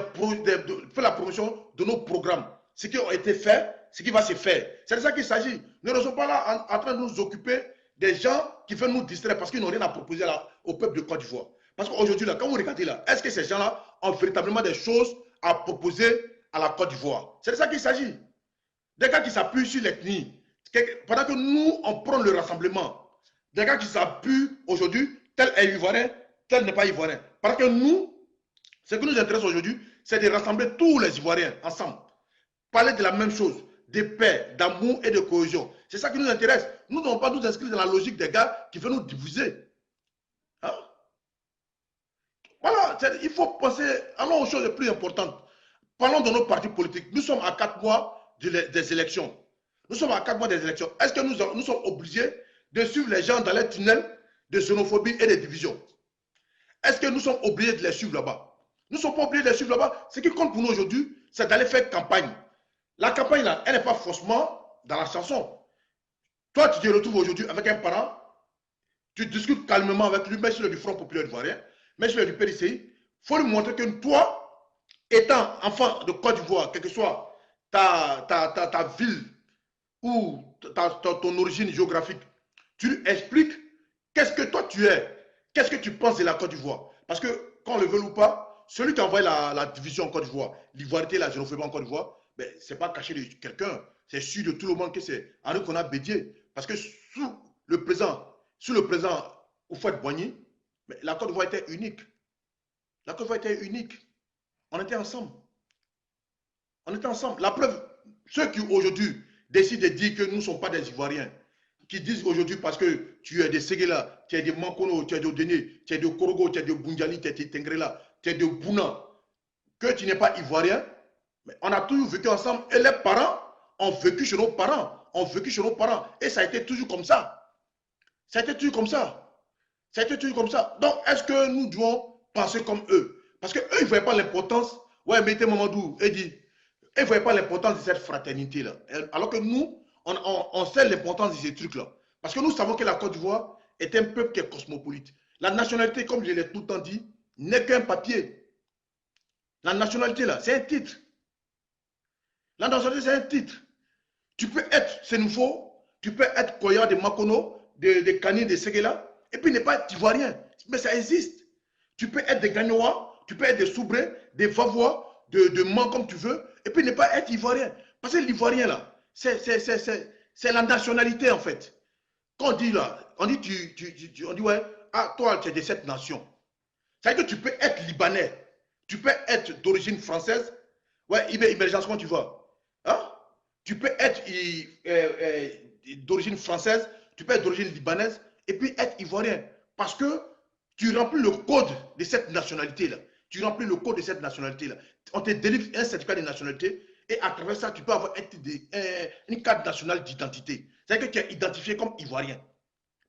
nos programmes, ce qui a été fait, ce qui va se faire. C'est de ça qu'il s'agit. Nous ne sommes pas là en train de nous occuper des gens qui veulent nous distraire parce qu'ils n'ont rien à proposer au peuple de Côte d'Ivoire. Parce qu'aujourd'hui, quand vous regardez là, est-ce que ces gens-là ont véritablement des choses à proposer à la Côte d'Ivoire? C'est de ça qu'il s'agit. Des gars qui s'appuient sur l'ethnie. Pendant que nous, on prend le rassemblement. Des gars qui s'appuient aujourd'hui, tel est ivoirien, tel n'est pas ivoirien. Parce que nous, ce qui nous intéresse aujourd'hui, c'est de rassembler tous les Ivoiriens ensemble. Parler de la même chose, de paix, d'amour et de cohésion. C'est ça qui nous intéresse. Nous ne devons pas nous inscrire dans la logique des gars qui veulent nous diviser. Hein? Voilà, il faut penser, allons aux choses les plus importantes. Parlons de nos partis politiques. Nous sommes à 4 mois des élections. Nous sommes à 4 mois des élections. Est-ce que nous sommes obligés de suivre les gens dans les tunnels de xénophobie et de division? Est-ce que nous sommes obligés de les suivre là-bas? Nous ne sommes pas obligés de les suivre là-bas. Ce qui compte pour nous aujourd'hui, c'est d'aller faire campagne. La campagne, là, elle n'est pas forcément dans la chanson. Toi, tu te retrouves aujourd'hui avec un parent, tu discutes calmement avec lui, mais sur le Front populaire ivoirien, mais sur le PDCI, il faut lui montrer que toi, étant enfant de Côte d'Ivoire, quelle que soit ta ville ou ton origine géographique, tu lui expliques qu'est-ce que toi tu es, qu'est-ce que tu penses de la Côte d'Ivoire. Parce que, quand on le veut ou pas, celui qui a envoyé la division en Côte d'Ivoire, l'ivoirité, la xénophobie en Côte d'Ivoire, ben, ce n'est pas caché de quelqu'un, c'est sûr de tout le monde que c'est Henri Konan Bédié. Parce que sous le président Houphouët-Boigny, la Côte d'Ivoire était unique. La Côte d'Ivoire était unique. On était ensemble. On était ensemble. La preuve, ceux qui aujourd'hui décident de dire que nous ne sommes pas des Ivoiriens, qui disent aujourd'hui parce que tu es de Séguéla, tu es de Mankono, tu es de Dené, tu es de Korogo, tu es de Bunjali, tu es de Tengrela, tu es de Bouna, que tu n'es pas Ivoirien, mais on a toujours vécu ensemble et les parents ont vécu chez nos parents, ont vécu chez nos parents et ça a été toujours comme ça. Ça a été toujours comme ça. Ça a été toujours comme ça. Donc, est-ce que nous devons penser comme eux? Parce qu'eux, ils ne voyaient pas l'importance. Ouais, mettez Mamadou et dit, ils ne voyaient pas l'importance de cette fraternité-là. Alors que nous, on sait l'importance de ces trucs-là. Parce que nous savons que la Côte d'Ivoire est un peuple qui est cosmopolite. La nationalité, comme je l'ai tout le temps dit, n'est qu'un papier. La nationalité, là, c'est un titre. La nationalité, c'est un titre. Tu peux être Sénoufo, tu peux être Koya de Makono, de Kani, de Séguéla, et puis ne pas être ivoirien. Mais ça existe. Tu peux être des Gagnois, tu peux être des Soubrés, des Vavois, de Man comme tu veux, et puis ne pas être ivoirien. Parce que l'ivoirien, là, c'est la nationalité, en fait. Quand on dit là, on dit ouais, ah, toi, tu es de cette nation. Ça veut dire que tu peux être libanais, tu peux être d'origine française, ouais, émergence, comment tu vas? Hein? Tu peux être d'origine française, tu peux être d'origine libanaise, et puis être ivoirien. Parce que tu remplis le code de cette nationalité-là. Tu remplis le code de cette nationalité-là. On te délivre un certificat de nationalité, et à travers ça, tu peux avoir une carte nationale d'identité. C'est-à-dire que tu es identifié comme ivoirien.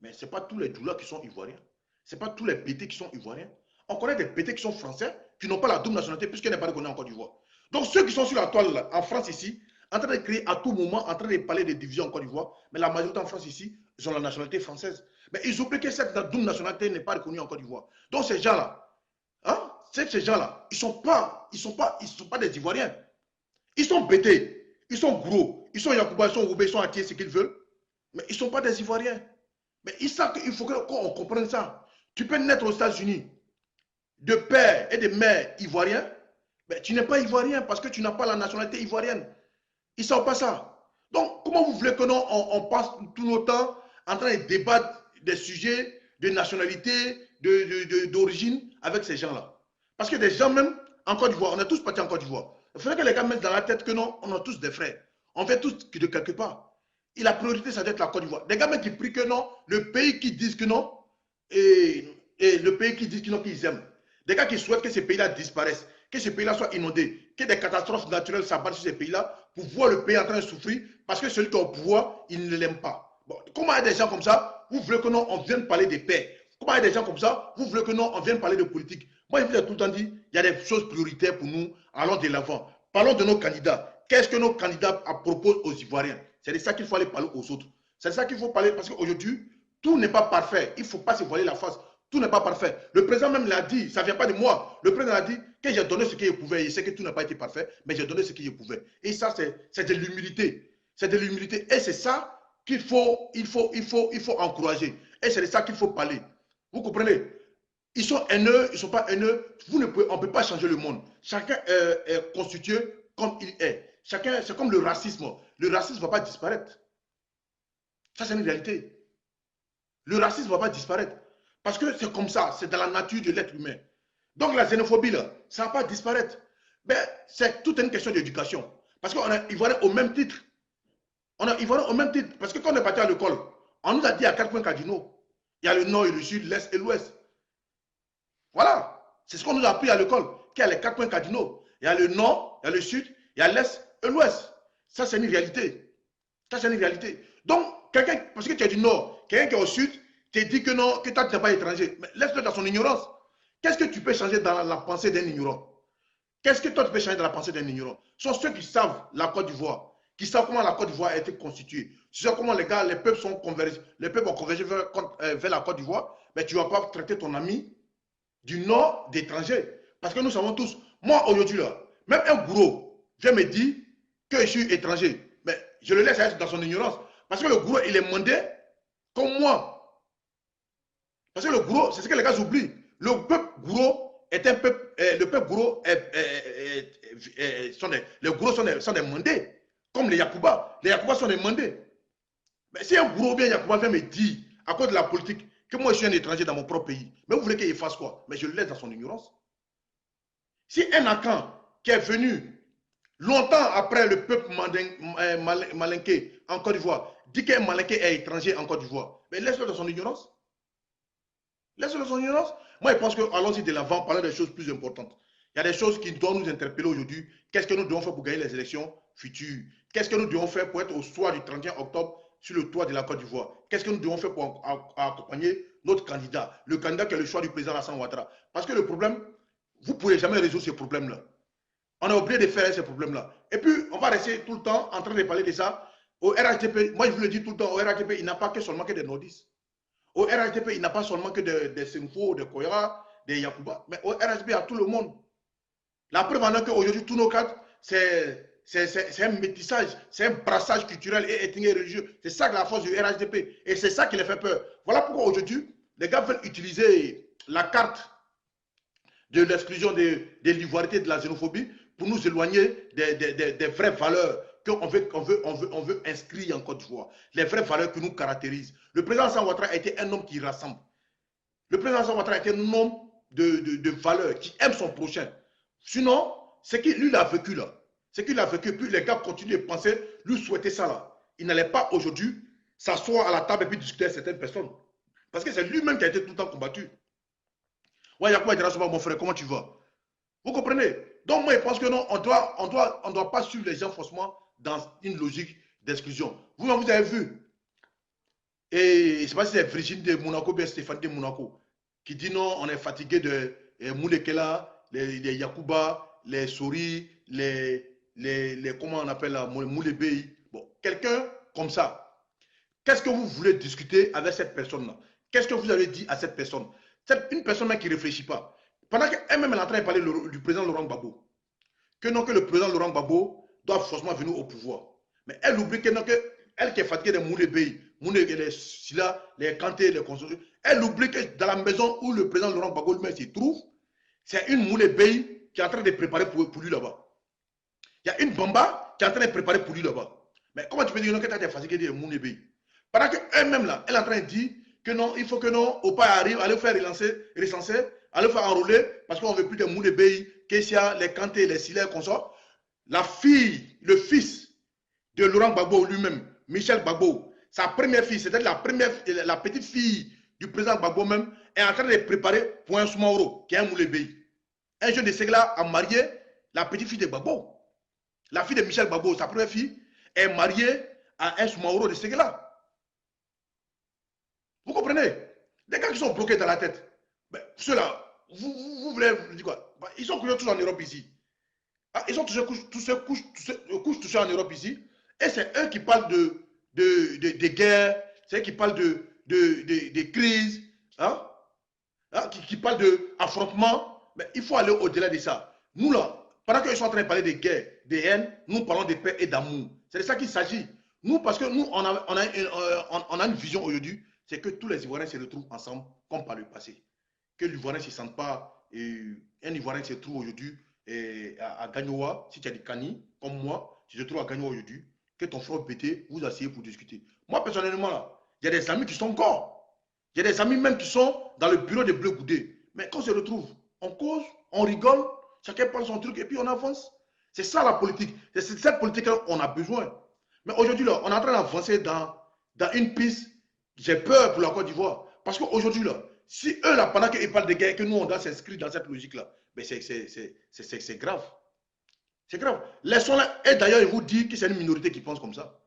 Mais ce n'est pas tous les doulas qui sont ivoiriens. Ce n'est pas tous les pétés qui sont ivoiriens. On connaît des pétés qui sont français, qui n'ont pas la double nationalité, puisqu'il n'est pas reconnu en Côte d'Ivoire. Donc ceux qui sont sur la toile, là, en France ici, en train de créer à tout moment, en train de parler de division en Côte d'Ivoire, mais la majorité en France ici, ils ont la nationalité française. Mais ils oublient que cette double nationalité n'est pas reconnue en Côte d'Ivoire. Donc ces gens-là, hein, ces gens-là, ils ne sont pas des Ivoiriens. Ils sont bêtés, ils sont gros, Ils sont Yacouba, ils sont Roubaix, ils sont Atié, ce qu'ils veulent. Mais ils ne sont pas des Ivoiriens. Mais ils savent qu'il faut qu'on comprenne ça. Tu peux naître aux États-Unis de père et de mère ivoiriens, mais tu n'es pas ivoirien parce que tu n'as pas la nationalité ivoirienne. Ils ne savent pas ça. Donc, comment vous voulez que nous, on passe tout notre temps en train de débattre des sujets de nationalité, d'origine avec ces gens-là? Parce que des gens même en Côte d'Ivoire, on est tous partis en Côte d'Ivoire. Il faudrait que les gars mettent dans la tête que non, on a tous des frères. On fait tous de quelque part. Et la priorité, ça doit être la Côte d'Ivoire. Des gars même qui prient que non, le pays qui disent que non, et le pays qui disent que non, qu'ils aiment. Des gars qui souhaitent que ces pays-là disparaissent, que ces pays-là soient inondés, que des catastrophes naturelles s'abattent sur ces pays-là pour voir le pays en train de souffrir parce que celui qui est au pouvoir, il ne l'aime pas. Bon, comment il y a des gens comme ça, vous voulez que non, on vienne parler de paix? Comment il y a des gens comme ça, vous voulez que non, on vienne parler de politique? Moi, je vous ai tout le temps dit, il y a des choses prioritaires pour nous, allons de l'avant. Parlons de nos candidats. Qu'est-ce que nos candidats proposent aux Ivoiriens? C'est de ça qu'il faut aller parler aux autres. C'est de ça qu'il faut parler parce qu'aujourd'hui, tout n'est pas parfait. Il ne faut pas se voiler la face. Tout n'est pas parfait. Le président même l'a dit, ça ne vient pas de moi. Le président a dit que j'ai donné ce qu'il pouvait. Il sait que tout n'a pas été parfait, mais j'ai donné ce qu'il pouvait. Et ça, c'est de l'humilité. C'est de l'humilité. Et c'est ça qu'il faut, il faut encourager. Et c'est de ça qu'il faut parler. Vous comprenez? Ils sont haineux, ils ne sont pas haineux. On ne peut pas changer le monde. Chacun est constitué comme il est. Chacun, c'est comme le racisme. Le racisme ne va pas disparaître. Ça, c'est une réalité. Le racisme ne va pas disparaître. Parce que c'est comme ça, c'est dans la nature de l'être humain. Donc la xénophobie, là, ça ne va pas disparaître. Mais c'est toute une question d'éducation. Parce qu'on est Ivoiriens au même titre. On est Ivoiriens au même titre. Parce que quand on est parti à l'école, on nous a dit à 4 points cardinaux. Il y a le nord et le sud, l'est et l'ouest. Voilà. C'est ce qu'on nous a appris à l'école, qu'il y a les 4 points cardinaux. Il y a le nord, il y a le sud, il y a l'est et l'ouest. Ça, c'est une réalité. Ça, c'est une réalité. Donc, quelqu'un, parce que tu es du nord, quelqu'un qui est au sud, te dit que non, que toi, tu n'es pas étranger. Mais laisse-le dans son ignorance. Qu'est-ce que tu peux changer dans la pensée d'un ignorant? Qu'est-ce que toi, tu peux changer dans la pensée d'un ignorant? Ce sont ceux qui savent la Côte d'Ivoire, qui savent comment la Côte d'Ivoire a été constituée. Tu sais comment les gars, les peuples sont convergés, les peuples ont convergé vers la Côte d'Ivoire, mais tu ne vas pas traiter ton ami du nord d'étranger. Parce que nous savons tous, moi aujourd'hui, là, même un gourou vient me dire que je suis étranger. Mais je le laisse être dans son ignorance. Parce que le gourou, il est mandé comme moi. Parce que le gourou, c'est ce que les gars oublient. Le peuple gourou est un peuple, le peuple gourou les gourous sont des mandés. Comme les Yacouba. Les Yacouba sont des mandés. Mais si un gourou ou bien Yacouba vient me dire, à cause de la politique, que moi je suis un étranger dans mon propre pays, mais vous voulez qu'il fasse quoi? Mais je le laisse dans son ignorance. Si un Akan qui est venu longtemps après le peuple malinké en Côte d'Ivoire dit qu'un malinké est étranger en Côte d'Ivoire, mais laisse-le dans son ignorance. Laisse-le dans son ignorance. Moi, je pense que allons-y de l'avant, parler des choses plus importantes. Il y a des choses qui doivent nous interpeller aujourd'hui. Qu'est-ce que nous devons faire pour gagner les élections futures? Qu'est-ce que nous devons faire pour être au soir du 31 octobre sur le toit de la Côte d'Ivoire? Qu'est-ce que nous devons faire pour accompagner notre candidat? Le candidat qui est le choix du président Alassane Ouattara. Parce que le problème, vous ne pourrez jamais résoudre ces problèmes-là. On a oublié de faire ces problèmes-là. Et puis, on va rester tout le temps en train de parler de ça. Au RHDP, moi je vous le dis tout le temps, au RHDP, il n'a pas que seulement que des nordistes. Au RHDP, il n'a pas seulement que des Senfo, des Koyara, des Yacouba, mais au RHDP, il y a tout le monde. La preuve en est qu'aujourd'hui, tous nos cadres, c'est un métissage, c'est un brassage culturel et ethnique et religieux. C'est ça que la force du RHDP. Et c'est ça qui les fait peur. Voilà pourquoi aujourd'hui, les gars veulent utiliser la carte de l'exclusion de l'ivoirité, de la xénophobie, pour nous éloigner des vraies valeurs qu'on veut inscrire en Côte d'Ivoire. Les vraies valeurs qui nous caractérisent. Le président Alassane Ouattara a été un homme qui rassemble. Le président Alassane Ouattara a été un homme de valeurs, qui aime son prochain. Sinon, c'est qu'il lui l'a vécu là. C'est qu'il a vécu, puis les gars continuent de penser, lui souhaiter ça là. Il n'allait pas aujourd'hui s'asseoir à la table et puis discuter avec certaines personnes. Parce que c'est lui-même qui a été tout le temps combattu. Ouais, Yacouba dira souvent, mon frère, comment tu vas? Vous comprenez? Donc moi, je pense que non, on doit pas suivre les gens forcément dans une logique d'exclusion. Vous avez vu, et je ne sais pas si c'est Virginie de Monaco ou bien Stéphanie de Monaco, qui dit non, on est fatigué de Moulekela, les Yacouba, les Sori, comment on appelle là, Moulebei. Bon, quelqu'un comme ça, qu'est-ce que vous voulez discuter avec cette personne-là? Qu'est-ce que vous avez dit à cette personne? C'est une personne qui ne réfléchit pas. Pendant qu'elle-même est en train de parler du président Laurent Gbagbo, que non, que le président Laurent Gbagbo doit forcément venir au pouvoir. Mais elle oublie que, non, que elle qui est fatiguée des Moulébé, les Silla, les Kanté, les constructeurs, elle oublie que dans la maison où le président Laurent Gbagbo lui-même se trouve, c'est une Moulébé qui est en train de préparer pour lui là-bas. Il y a une Bamba qui est en train de préparer pour lui là-bas. Mais comment tu peux dire que tu as des fatigués des Moulébé? Pendant qu'elle-même là, elle est en train de dire que non, il faut que non, Opa arrive, allez faire recenser, allez faire enrôler, parce qu'on ne veut plus des Moulébé, Kessia, les Kanté, les Silla, qu'on sort. La fille, le fils de Laurent Gbagbo lui-même, Michel Gbagbo, sa première fille, c'est-à-dire la petite fille du président Gbagbo même, est en train de préparer pour un Soumaoro, qui est un Moulébé. Un jeune de Ségla a marié la petite fille de Gbagbo. La fille de Michel Gbagbo, sa première fille, est mariée à un Soumaoro de Ségla. Vous comprenez? Des gars qui sont bloqués dans la tête. Ben, ceux-là, vous voulez dire quoi? Ben, ils sont couchés tous en Europe ici. Ah, ils sont couchés tous en Europe ici. Et c'est eux qui parlent de guerre, c'est eux qui parlent de crise, hein? Hein? Qui parlent d'affrontement. Mais il faut aller au-delà de ça. Nous, là, pendant qu'ils sont en train de parler de guerre, de haine, nous parlons de paix et d'amour. C'est de ça qu'il s'agit. Nous, parce que nous, on a une vision aujourd'hui, c'est que tous les Ivoiriens se retrouvent ensemble, comme par le passé. Que l'Ivoirien ne se sente pas, un Ivoirien se trouve aujourd'hui à Gagnoa, si tu as des canis, comme moi, si je te trouve à Gagnoa aujourd'hui, que ton frère pété, vous asseyez pour discuter. Moi, personnellement, là, il y a des amis qui sont encore. Il y a des amis même qui sont dans le bureau de Bleu Goudé. Mais quand on se retrouve, on cause, on rigole, chacun parle son truc et puis on avance. C'est ça la politique. C'est cette politique-là qu'on a besoin. Mais aujourd'hui, là, on est en train d'avancer dans une piste. J'ai peur pour la Côte d'Ivoire. Parce qu'aujourd'hui, là, si eux, là, pendant qu'ils parlent de guerre, que nous, on doit s'inscrire dans cette logique-là, mais c'est grave. C'est grave. Laissons-la. Et d'ailleurs, ils vous disent que c'est une minorité qui pense comme ça.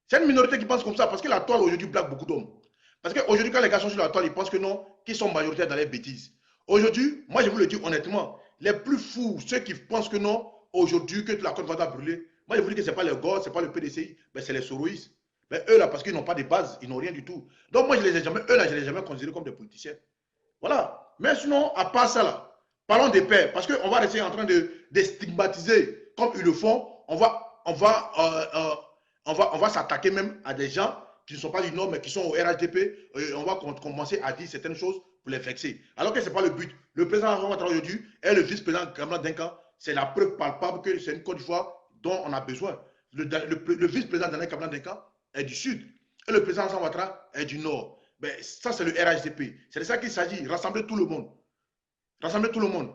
C'est une minorité qui pense comme ça parce que la toile aujourd'hui blague beaucoup d'hommes. Parce qu'aujourd'hui, quand les gars sont sur la toile, ils pensent que non, qu'ils sont majoritaires dans les bêtises. Aujourd'hui, moi, je vous le dis honnêtement, les plus fous, ceux qui pensent que non, aujourd'hui, que la Côte d'Ivoire va brûler, moi, je vous dis que ce n'est pas les gars, ce n'est pas le PDCI, mais c'est les soroïstes. Mais eux, là, parce qu'ils n'ont pas de base, ils n'ont rien du tout. Donc, moi, eux, là, je ne les ai jamais considérés comme des politiciens. Voilà. Mais sinon, à part ça, là, parlons de paix, parce qu'on va rester en train de stigmatiser comme ils le font. On va s'attaquer même à des gens qui ne sont pas du Nord, mais qui sont au RHDP. On va commencer à dire certaines choses pour les vexer. Alors que ce n'est pas le but. Le président Ouattara aujourd'hui et le vice-président Kamala Denka, c'est la preuve palpable que c'est une Côte d'Ivoire dont on a besoin. Le vice-président Kamala Denka est du Sud et le président Ouattara est du Nord. Ben, ça, c'est le RHDP. C'est de ça qu'il s'agit. Rassembler tout le monde. Rassemblez tout le monde.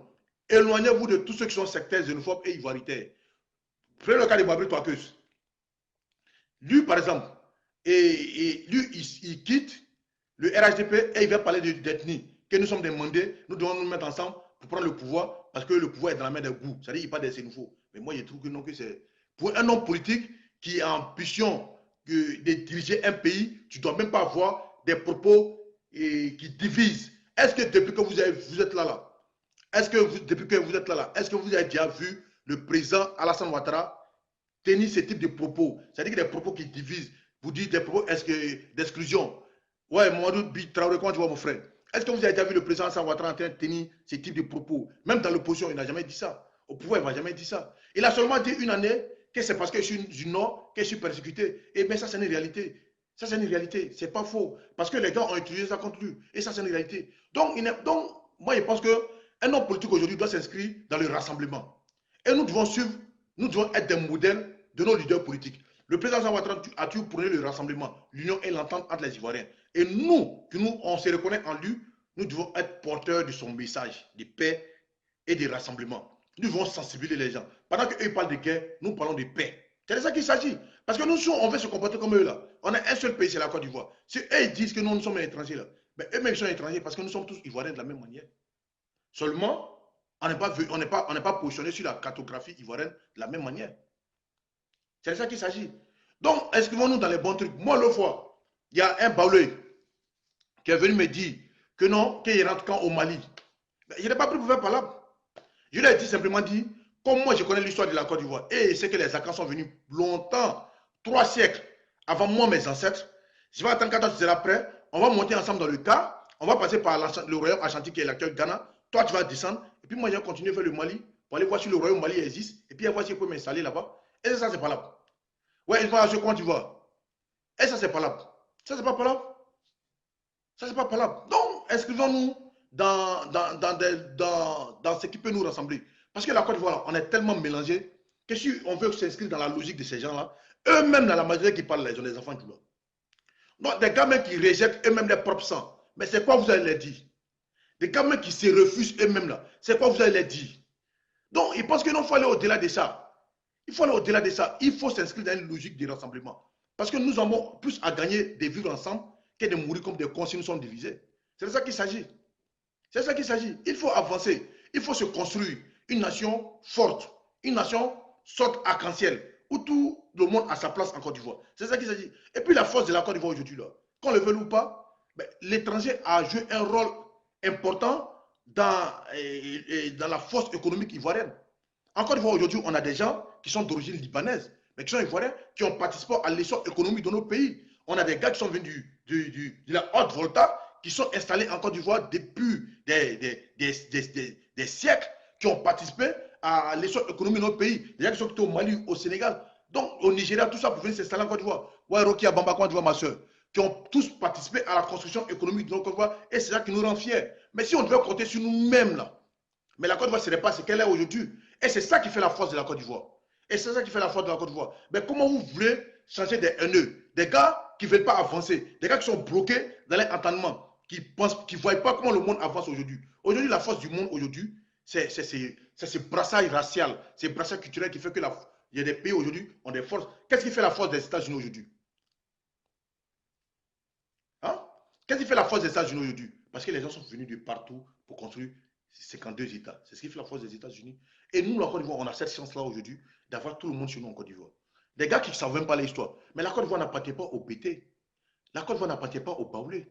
Éloignez-vous de tous ceux qui sont sectaires, xénophobes et ivoiritaires. Prenez le cas de Babri Touakeus. Lui, par exemple, lui, il quitte le RHDP et il va parler d'ethnie. Que nous sommes des mandés, nous devons nous mettre ensemble pour prendre le pouvoir parce que le pouvoir est dans la main des goûts. C'est-à-dire qu'il parle des xénophobes. Mais moi, je trouve que non, que c'est. Pour un homme politique qui a ambition de diriger un pays, tu ne dois même pas avoir des propos qui divisent. Est-ce que depuis que vous êtes là, est-ce que depuis que vous êtes là, est-ce que vous avez déjà vu le président Alassane Ouattara tenir ce type de propos? C'est-à-dire que des propos qui divisent. Vous dites des propos d'exclusion. Ouais, Mamadou Traoré, comment tu vois mon frère? Est-ce que vous avez déjà vu le président Alassane Ouattara en train de tenir ce type de propos? Même dans l'opposition, il n'a jamais dit ça. Au pouvoir, il n'a jamais dit ça. Il a seulement dit une année que c'est parce que je suis du Nord que je suis persécuté. Et bien ça, c'est une réalité. Ça, c'est une réalité. C'est pas faux. Parce que les gens ont utilisé ça contre lui. Et ça, c'est une réalité. Donc, moi, je pense qu'un homme politique aujourd'hui doit s'inscrire dans le rassemblement. Et nous devons suivre, nous devons être des modèles de nos leaders politiques. Le président Ouattara a toujours prôné le rassemblement, l'union et l'entente entre les Ivoiriens. Et nous, on se reconnaît en lui, nous devons être porteurs de son message de paix et de rassemblement. Nous devons sensibiliser les gens. Pendant qu'eux parlent de guerre, nous parlons de paix. C'est de ça qu'il s'agit. Parce que nous, on veut se comporter comme eux là. On a un seul pays, c'est la Côte d'Ivoire. Si eux ils disent que nous sommes étrangers là, ben eux-mêmes sont étrangers parce que nous sommes tous Ivoiriens de la même manière. Seulement, on n'est pas positionné sur la cartographie ivoirienne de la même manière. C'est de ça qu'il s'agit. Donc, inscrivons-nous dans les bons trucs. Moi, l'autre fois, il y a un Baoulé qui est venu me dire que non, qu'il rentre quand au Mali. Ben, je n'ai pas pris pour faire palabre. Je lui ai dit simplement dit, comme moi je connais l'histoire de la Côte d'Ivoire, et c'est que les Akans sont venus longtemps, 3 siècles avant moi, mes ancêtres. Je vais attendre quand tu seras prêt. On va monter ensemble dans le car. On va passer par le royaume Ashanti qui est l'actuel Ghana. Toi, tu vas descendre. Et puis moi, je vais continuer vers le Mali pour aller voir si le royaume Mali existe. Et puis voir si je peux m'installer là-bas. Et ça, c'est pas là. Ouais, ils vont acheter comment tu vois. Et ça, c'est palable. Ça, c'est pas palable. Ça, c'est pas palable. Donc, inscrivons-nous dans ce qui peut nous rassembler. Parce que la Côte d'Ivoire, on est tellement mélangés que si on veut s'inscrire dans la logique de ces gens-là, eux-mêmes, dans la majorité qui parlent, là, ils ont des enfants tout là. Donc, des gamins qui rejettent eux-mêmes leur propre sang. Mais c'est quoi vous allez leur dire? Des gamins qui se refusent eux-mêmes là. C'est quoi vous allez leur dire? Donc, ils pensent qu'il faut aller au-delà de ça. Il faut aller au-delà de ça. Il faut s'inscrire dans une logique de rassemblement. Parce que nous avons plus à gagner de vivre ensemble que de mourir comme des cons si nous sommes divisés. C'est de ça qu'il s'agit. C'est de ça qu'il s'agit. Il faut avancer. Il faut se construire une nation forte. Une nation sorte arc-en-ciel. Où tout le monde a sa place en Côte d'Ivoire. C'est de ça qu'il s'agit. Et puis la force de la Côte d'Ivoire aujourd'hui, qu'on le veuille ou pas, ben, l'étranger a joué un rôle important dans la force économique ivoirienne. En Côte d'Ivoire, aujourd'hui, on a des gens qui sont d'origine libanaise, mais qui sont ivoiriens, qui ont participé à l'essor économique de nos pays. On a des gars qui sont venus de la haute volta, qui sont installés en Côte d'Ivoire depuis des siècles, qui ont participé à l'essor économique de nos pays. Des gens qui sont quittés au Mali, au Sénégal, donc au Nigeria, tout ça pour venir s'installer en Côte d'Ivoire. Ouais, Rocky Abamba, Côte d'Ivoire, ma soeur, qui ont tous participé à la construction économique de notre Côte d'Ivoire, et c'est ça qui nous rend fiers. Mais si on devait compter sur nous-mêmes, là, mais la Côte d'Ivoire, ce n'est pas ce qu'elle est aujourd'hui. Et c'est ça qui fait la force de la Côte d'Ivoire. Et c'est ça qui fait la force de la Côte d'Ivoire. Mais comment vous voulez changer des haineux, des gars qui ne veulent pas avancer, des gars qui sont bloqués dans leur entendement, qui ne voient pas comment le monde avance aujourd'hui. Aujourd'hui, la force du monde aujourd'hui, c'est ce brassage racial, ce brassage culturel qui fait que il y a des pays aujourd'hui ont des forces. Qu'est-ce qui fait la force des États-Unis aujourd'hui? Hein? Qu'est-ce qui fait la force des États-Unis aujourd'hui? Parce que les gens sont venus de partout pour construire 52 États. C'est ce qui fait la force des États-Unis. Et nous, la Côte d'Ivoire, on a cette chance-là aujourd'hui d'avoir tout le monde chez nous en Côte d'Ivoire. Des gars qui ne savent même pas l'histoire. Mais la Côte d'Ivoire n'appartient pas au BT. La Côte d'Ivoire n'appartient pas au Baoulé.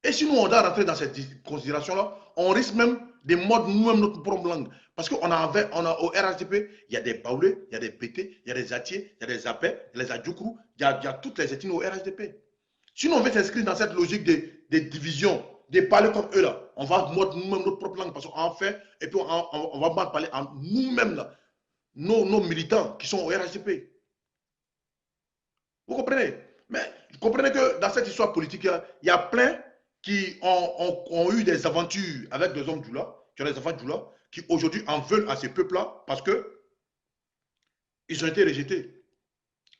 Et si nous, on doit rentrer dans cette considération-là, on risque même de mordre nous-mêmes notre propre langue. Parce qu'on a au RHDP, il y a des Baoulés, il y a des BT, il y a des Atiers, il y a des Apais, il y a des Adjoukrou, il y a toutes les ethnies au RHDP. Si nous, on veut s'inscrire dans cette logique de division, de parler comme eux là, on va mordre nous-mêmes notre propre langue parce qu'on fait, et puis on va mal parler en nous-mêmes là, nos militants qui sont au RHDP. Vous comprenez? Mais vous comprenez que dans cette histoire politique, il y a plein qui ont eu des aventures avec des hommes du là, qui ont des enfants du là, qui aujourd'hui en veulent à ces peuples-là parce que ils ont été rejetés.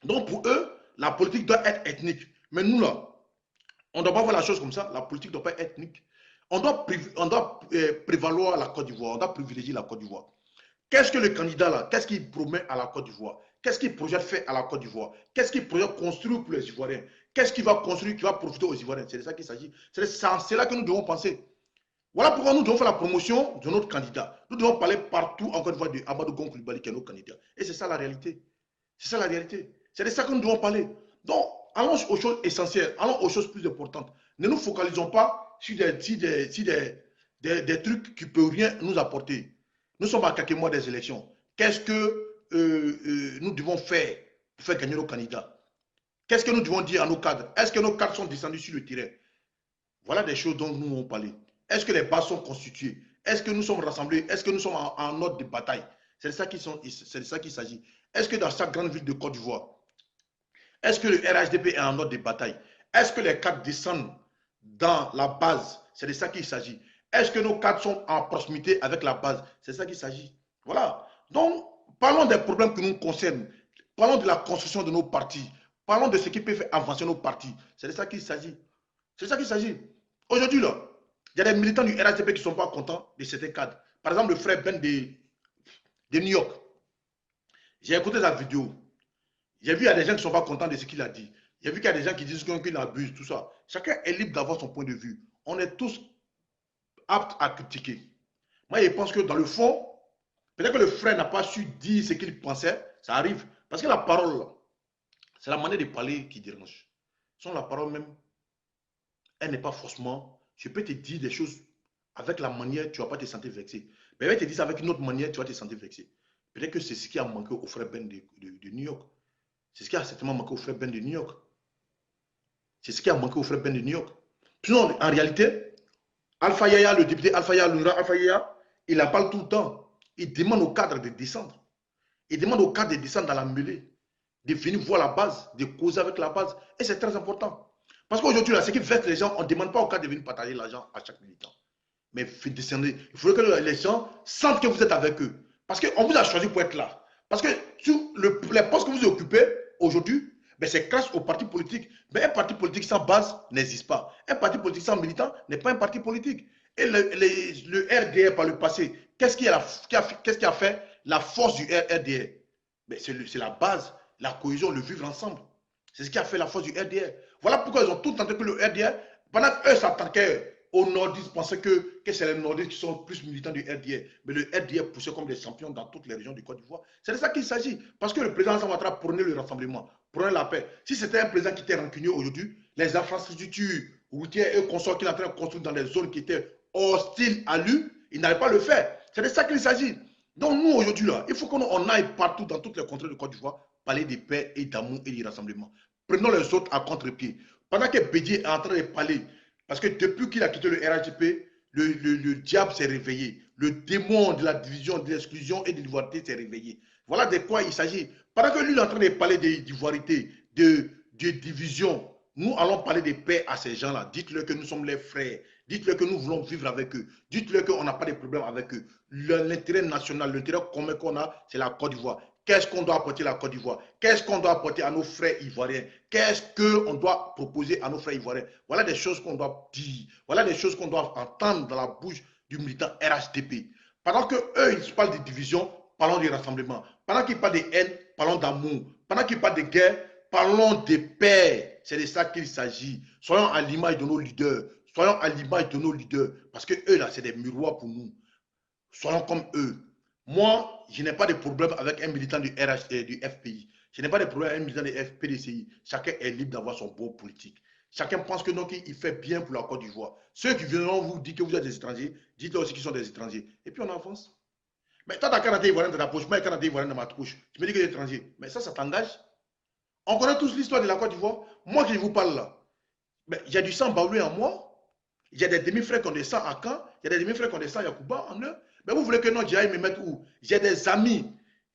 Donc pour eux, la politique doit être ethnique. Mais nous là, on ne doit pas voir la chose comme ça. La politique ne doit pas être ethnique. On doit prévaloir la Côte d'Ivoire. On doit privilégier la Côte d'Ivoire. Qu'est-ce que le candidat là, qu'est-ce qu'il promet à la Côte d'Ivoire? Qu'est-ce qu'il projette faire à la Côte d'Ivoire? Qu'est-ce qu'il projette construire pour les Ivoiriens? Qu'est-ce qu'il va construire qui va profiter aux Ivoiriens? C'est de ça qu'il s'agit. C'est là que nous devons penser. Voilà pourquoi nous devons faire la promotion de notre candidat. Nous devons parler partout, encore une fois, de Amadou Gon Coulibaly qui est notre candidat. Et c'est ça la réalité. C'est ça la réalité. C'est de ça que nous devons parler. Donc, allons aux choses essentielles, allons aux choses plus importantes. Ne nous focalisons pas sur des trucs qui ne peuvent rien nous apporter. Nous sommes à quelques mois des élections. Qu'est-ce que nous devons faire pour faire gagner nos candidats? Qu'est-ce que nous devons dire à nos cadres? Est-ce que nos cadres sont descendus sur le terrain? Voilà des choses dont nous devons parler. Est-ce que les bases sont constituées? Est-ce que nous sommes rassemblés? Est-ce que nous sommes en ordre de bataille? C'est de ça qu'il s'agit. Est-ce que dans chaque grande ville de Côte d'Ivoire, est-ce que le RHDP est en ordre de bataille? Est-ce que les cadres descendent dans la base? C'est de ça qu'il s'agit. Est-ce que nos cadres sont en proximité avec la base? C'est de ça qu'il s'agit. Voilà. Donc, parlons des problèmes qui nous concernent. Parlons de la construction de nos partis. Parlons de ce qui peut faire avancer nos partis. C'est de ça qu'il s'agit. C'est de ça qu'il s'agit. Aujourd'hui, là, il y a des militants du RHDP qui ne sont pas contents de certains cadres. Par exemple, le frère Ben de New York. J'ai écouté sa vidéo. J'ai vu qu'il y a des gens qui ne sont pas contents de ce qu'il a dit. J'ai vu qu'il y a des gens qui disent qu'il abuse, tout ça. Chacun est libre d'avoir son point de vue. On est tous aptes à critiquer. Moi, je pense que dans le fond, peut-être que le frère n'a pas su dire ce qu'il pensait. Ça arrive. Parce que la parole, c'est la manière de parler qui dérange. Sans la parole même, elle n'est pas forcément... Je peux te dire des choses avec la manière, tu ne vas pas te sentir vexé. Mais je vais te dire ça avec une autre manière, tu vas te sentir vexé. Peut-être que c'est ce qui a manqué au frère Ben de New York. C'est ce qui a certainement manqué au frère Ben de New York. C'est ce qui a manqué au frère Ben de New York. Sinon, en réalité, Alpha Yaya, le député Alpha Yaya, il en parle tout le temps. Il demande au cadre de descendre. Il demande au cadre de descendre dans la mêlée. de venir voir la base, de causer avec la base. Et c'est très important. Parce qu'aujourd'hui, ce qui fait les gens, on ne demande pas au cas de venir partager l'argent à chaque militant. Mais descendez. Il faudrait que les gens sentent que vous êtes avec eux. Parce qu'on vous a choisi pour être là. Parce que sur les postes que vous occupez aujourd'hui, ben c'est grâce au parti politique. Ben un parti politique sans base n'existe pas. Un parti politique sans militant n'est pas un parti politique. Et le RDR par le passé, qu'est-ce qui a fait la force du RDR? Ben c'est la base, la cohésion, le vivre ensemble. C'est ce qui a fait la force du RDR. Voilà pourquoi ils ont tout tenté que le RDR, pendant qu'eux s'attaquaient aux nordistes, pensaient que c'est les nordistes qui sont plus militants du RDR. Mais le RDR poussait comme des champions dans toutes les régions du Côte d'Ivoire. C'est de ça qu'il s'agit. Parce que le président Alassane Ouattara prenait le rassemblement, prenait la paix. Si c'était un président qui était rancunieux aujourd'hui, les infrastructures routières et consorts qu'il est en train de construire dans des zones qui étaient hostiles à lui, il n'allait pas le faire. C'est de ça qu'il s'agit. Donc nous, aujourd'hui, là, il faut qu'on aille partout dans toutes les contrées de Côte d'Ivoire parler de paix et d'amour et de rassemblement. Prenons les autres à contre-pied. Pendant que Bédier est en train de parler, parce que depuis qu'il a quitté le RHDP, le diable s'est réveillé. Le démon de la division, de l'exclusion et de l'ivoirité s'est réveillé. Voilà de quoi il s'agit. Pendant que lui est en train de parler d'ivoirité, de division, nous allons parler de paix à ces gens-là. Dites-leur que nous sommes les frères. Dites-leur que nous voulons vivre avec eux. Dites-leur qu'on n'a pas de problème avec eux. L'intérêt national, l'intérêt commun qu'on a, c'est la Côte d'Ivoire. Qu'est-ce qu'on doit apporter à la Côte d'Ivoire? Qu'est-ce qu'on doit apporter à nos frères ivoiriens? Qu'est-ce qu'on doit proposer à nos frères ivoiriens? Voilà des choses qu'on doit dire. Voilà des choses qu'on doit entendre dans la bouche du militant RHDP. Pendant qu'eux, ils parlent de division, parlons de rassemblement. Pendant qu'ils parlent de haine, parlons d'amour. Pendant qu'ils parlent de guerre, parlons de paix. C'est de ça qu'il s'agit. Soyons à l'image de nos leaders. Soyons à l'image de nos leaders. Parce que eux, là, c'est des miroirs pour nous. Soyons comme eux. Moi, je n'ai pas de problème avec un militant du FPI. Je n'ai pas de problème avec un militant du FPDCI. Chacun est libre d'avoir son beau politique. Chacun pense que donc il fait bien pour la Côte d'Ivoire. Ceux qui viendront vous dire que vous êtes des étrangers, dites-leur aussi qu'ils sont des étrangers. Et puis on avance. Mais toi, tu as Canada ivoirien dans ta poche, moi, Canada ivoirien dans ma poche. Tu me dis que tu es étranger. Mais ça t'engage. On connaît tous l'histoire de la Côte d'Ivoire. Moi qui vous parle là, j'ai du sang baoulé en moi. Il y a des demi-frères qui ont des sangs à Caen. Il y a des demi-frères qui ont des sangs à Yacouba en eux. Mais vous voulez que non, j'aille me mettre où? J'ai des amis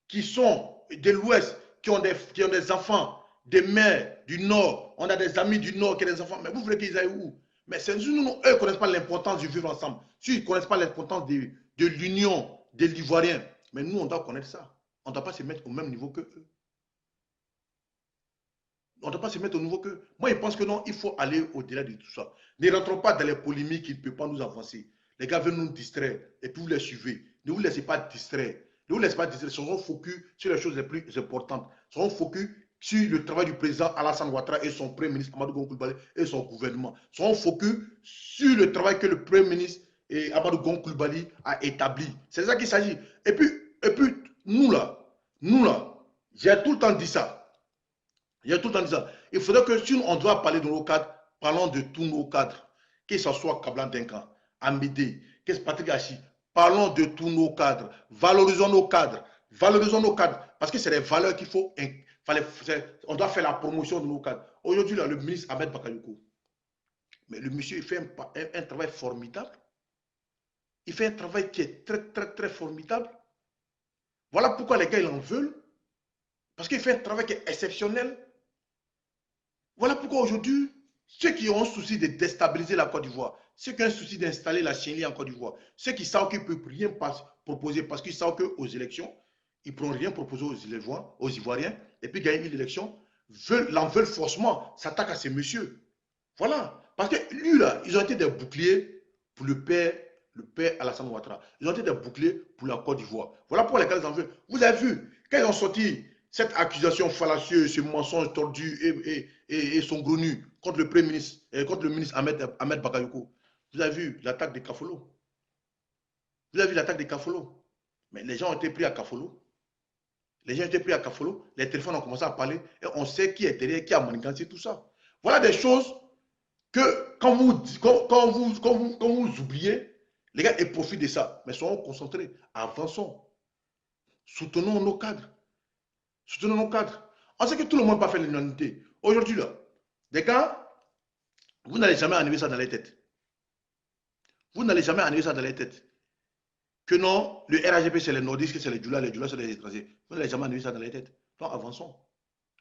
qui sont de l'Ouest, qui ont des enfants, des mères du Nord. On a des amis du Nord qui ont des enfants. Mais vous voulez qu'ils aillent où? Mais eux ne connaissent pas l'importance du vivre ensemble. Ils ne connaissent pas l'importance de l'union des Ivoiriens. Mais nous, on doit connaître ça. On ne doit pas se mettre au même niveau que eux. On ne doit pas se mettre au niveau qu'eux. Moi, je pense que non, il faut aller au-delà de tout ça. Ne rentrons pas dans les polémiques qui ne peuvent pas nous avancer. Les gars veulent nous distraire et puis vous les suivez. Ne vous laissez pas distraire. Ne vous laissez pas distraire. Soyons focus sur les choses les plus importantes. Soyons focus sur le travail du président Alassane Ouattara et son premier ministre Amadou Gon Coulibaly et son gouvernement. Soyons focus sur le travail que le premier ministre Amadou Gon Coulibaly a établi. C'est ça qu'il s'agit. Et puis, nous là, j'ai tout le temps dit ça. Il faudrait que si on doit parler de nos cadres, parlons de tous nos cadres. Que ce soit Kablan Denkan, Amédée, que ce Patrick Hachi, parlons de tous nos cadres. Valorisons nos cadres. Valorisons nos cadres. Parce que c'est des valeurs qu'il faut. On doit faire la promotion de nos cadres. Aujourd'hui, le ministre Ahmed Bakayoko, mais le monsieur, il fait un travail formidable. Il fait un travail qui est très, très, très formidable. Voilà pourquoi les gars, ils en veulent. Parce qu'il fait un travail qui est exceptionnel. Voilà pourquoi aujourd'hui, ceux qui ont un souci de déstabiliser la Côte d'Ivoire, ceux qui ont un souci d'installer la Chine en Côte d'Ivoire, ceux qui savent qu'ils ne peuvent rien proposer parce qu'ils savent qu'aux élections, ils ne pourront rien proposer aux Ivoiriens, et puis gagner une élection, l'en veulent forcément, s'attaquent à ces messieurs. Voilà. Parce que lui, là, ils ont été des boucliers pour le père Alassane Ouattara. Ils ont été des boucliers pour la Côte d'Ivoire. Voilà pour lesquels ils en veulent. Vous avez vu, quand ils ont sorti cette accusation fallacieuse, ce mensonge tordu et son gros nu contre le Premier ministre, contre le ministre Ahmed Bakayoko. Vous avez vu l'attaque de Kafolo. Vous avez vu l'attaque de Kafolo. Mais les gens ont été pris à Kafolo. Les gens ont été pris à Kafolo. Les téléphones ont commencé à parler. Et on sait qui est derrière, qui a manigancé tout ça. Voilà des choses que quand vous oubliez, les gars, ils profitent de ça. Mais soyons concentrés. Avançons. Soutenons nos cadres. Soutenons nos cadres. On sait que tout le monde n'a pas fait l'unanimité. Aujourd'hui, là, des gars, vous n'allez jamais enlever ça dans les têtes. Vous n'allez jamais enlever ça dans les têtes. Que non, le RHDP, c'est les nordistes, que c'est les Djoula c'est les étrangers. Vous n'allez jamais enlever ça dans les têtes. Donc, avançons.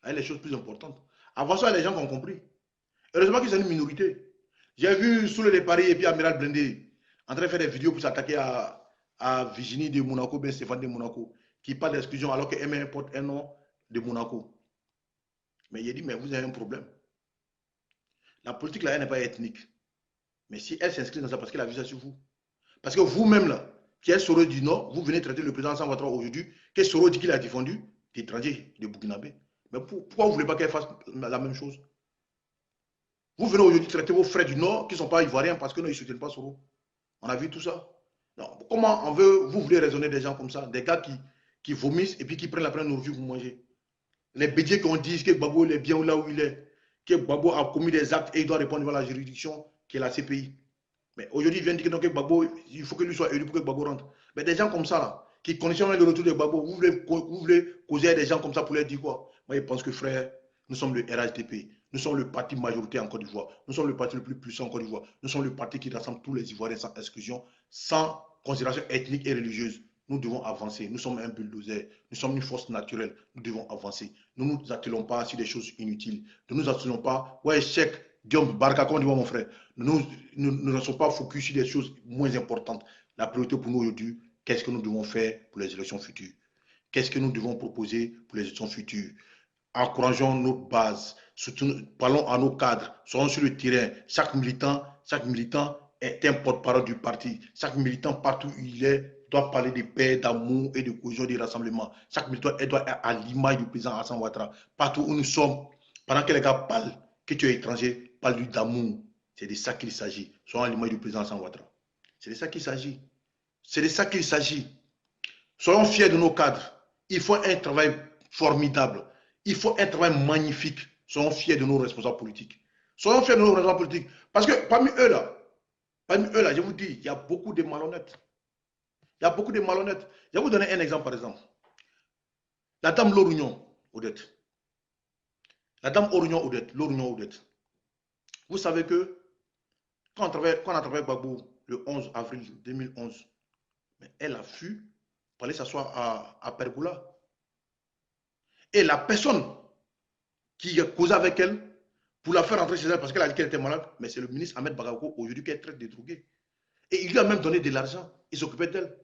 avec les choses plus importantes. Avant ça, les gens qui ont compris. Heureusement qu'ils sont une minorité. J'ai vu Soule de Paris et puis Amiral Blindé en train de faire des vidéos pour s'attaquer à Virginie de Monaco, bien Stéphane de Monaco, qui parle d'exclusion alors qu'elle importe un nom de Monaco. Mais il a dit, mais vous avez un problème. La politique là, elle n'est pas ethnique. Mais si elle s'inscrit dans ça, parce qu'elle a vu ça sur vous. Parce que vous-même là, qui êtes Soro du Nord, vous venez traiter le président Alassane Ouattara aujourd'hui, que Soro dit qu'il a défendu d'étrangers, de Burkinabé. Mais pourquoi vous ne voulez pas qu'elle fasse la même chose? Vous venez aujourd'hui traiter vos frères du Nord qui ne sont pas ivoiriens parce que non, ils ne soutiennent pas Soro. On a vu tout ça. Non. Comment vous voulez raisonner des gens comme ça, des gars qui vomissent et puis qui prennent la pleine nourriture pour manger? Les bédiers qu'on dit que Gbagbo est bien là où il est, que Gbagbo a commis des actes et il doit répondre devant la juridiction qui est la CPI. Mais aujourd'hui, il vient dire que Gbagbo, il faut que lui soit élu pour que Gbagbo rentre. Mais des gens comme ça, là, qui conditionnent le retour de Gbagbo, vous voulez causer à des gens comme ça pour leur dire quoi? Moi, je pense que frère, nous sommes le RHDP, nous sommes le parti majoritaire en Côte d'Ivoire, nous sommes le parti le plus puissant en Côte d'Ivoire, nous sommes le parti qui rassemble tous les Ivoiriens sans exclusion, sans considération ethnique et religieuse. Nous devons avancer. Nous sommes un bulldozer. Nous sommes une force naturelle. Nous devons avancer. Nous ne nous attelons pas sur des choses inutiles. Nous ne nous attelons pas. Ouais, chèque, Guillaume Barca, comment dis-moi mon frère. Nous ne restons pas focus sur des choses moins importantes. La priorité pour nous aujourd'hui, qu'est-ce que nous devons faire pour les élections futures? Qu'est-ce que nous devons proposer pour les élections futures? Encourageons nos bases. Parlons à nos cadres. Soyons sur le terrain. Chaque militant est un porte-parole du parti. Chaque militant, partout où il est, doit parler de paix, d'amour et de cohésion des rassemblements. Chaque militant doit être à l'image du président Alassane Ouattara. Partout où nous sommes, pendant que les gars parlent, que tu es étranger, parle d'amour. C'est de ça qu'il s'agit. Soyons à l'image du président Alassane Ouattara. C'est de ça qu'il s'agit. C'est de ça qu'il s'agit. Soyons fiers de nos cadres. Il faut un travail formidable. Il faut un travail magnifique. Soyons fiers de nos responsables politiques. Soyons fiers de nos responsables politiques. Parce que parmi eux là, je vous dis, il y a beaucoup de malhonnêtes. Il y a beaucoup de malhonnêtes. Je vais vous donner un exemple, par exemple. La dame Lorugnon Odette. La dame Lorugnon Odette. Vous savez que quand on a travaillé Gbagbo le 11 avril 2011, elle a fui pour aller s'asseoir à Pergoula. Et la personne qui a causé avec elle pour la faire rentrer chez elle parce qu'elle a dit qu'elle était malade, mais c'est le ministre Ahmed Bagako aujourd'hui qui est très dédrogué. Et il lui a même donné de l'argent. Il s'occupait d'elle.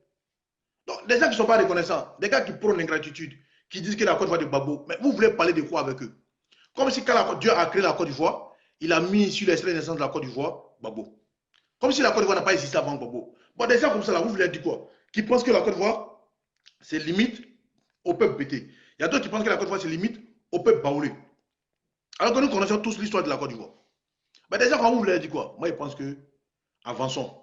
Donc, des gens qui ne sont pas reconnaissants, des gars qui prônent l'ingratitude, qui disent que la Côte d'Ivoire de Gbagbo, mais vous voulez parler de quoi avec eux? Comme si quand Dieu a créé la Côte d'Ivoire, il a mis sur l'extrait de naissance de la Côte d'Ivoire, Gbagbo. Comme si la Côte d'Ivoire n'a pas existé avant Gbagbo. Bon, des gens comme ça, là, vous voulez dire quoi? Qui pensent que la Côte d'Ivoire, c'est limite au peuple pété. Il y a d'autres qui pensent que la Côte d'Ivoire, c'est limite au peuple baoulé. Alors que nous connaissons tous l'histoire de la Côte d'Ivoire. Mais des gens, quand vous voulez dire quoi? Moi, je pense que avançons.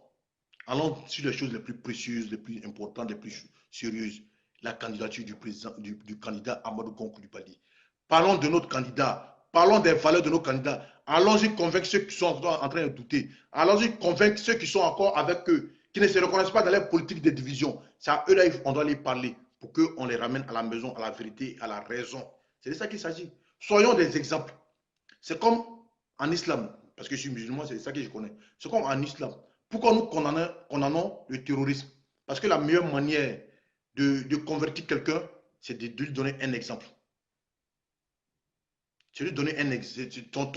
Allons sur les choses les plus précieuses, les plus importantes, les plus sérieuses. La candidature du candidat Amadou Gonkou Coulibaly. Parlons de notre candidat. Parlons des valeurs de nos candidats. Allons-y convaincre ceux qui sont en train de douter. Allons-y convaincre ceux qui sont encore avec eux, qui ne se reconnaissent pas dans les politiques de division. C'est à eux là on doit les parler pour qu'on les ramène à la maison, à la vérité, à la raison. C'est de ça qu'il s'agit. Soyons des exemples. C'est comme en islam, parce que je suis musulman, c'est ça que je connais. C'est comme en islam. Pourquoi nous condamnons le terrorisme? Parce que la meilleure manière de convertir quelqu'un, c'est de lui donner un exemple. C'est lui donner un exemple. Ton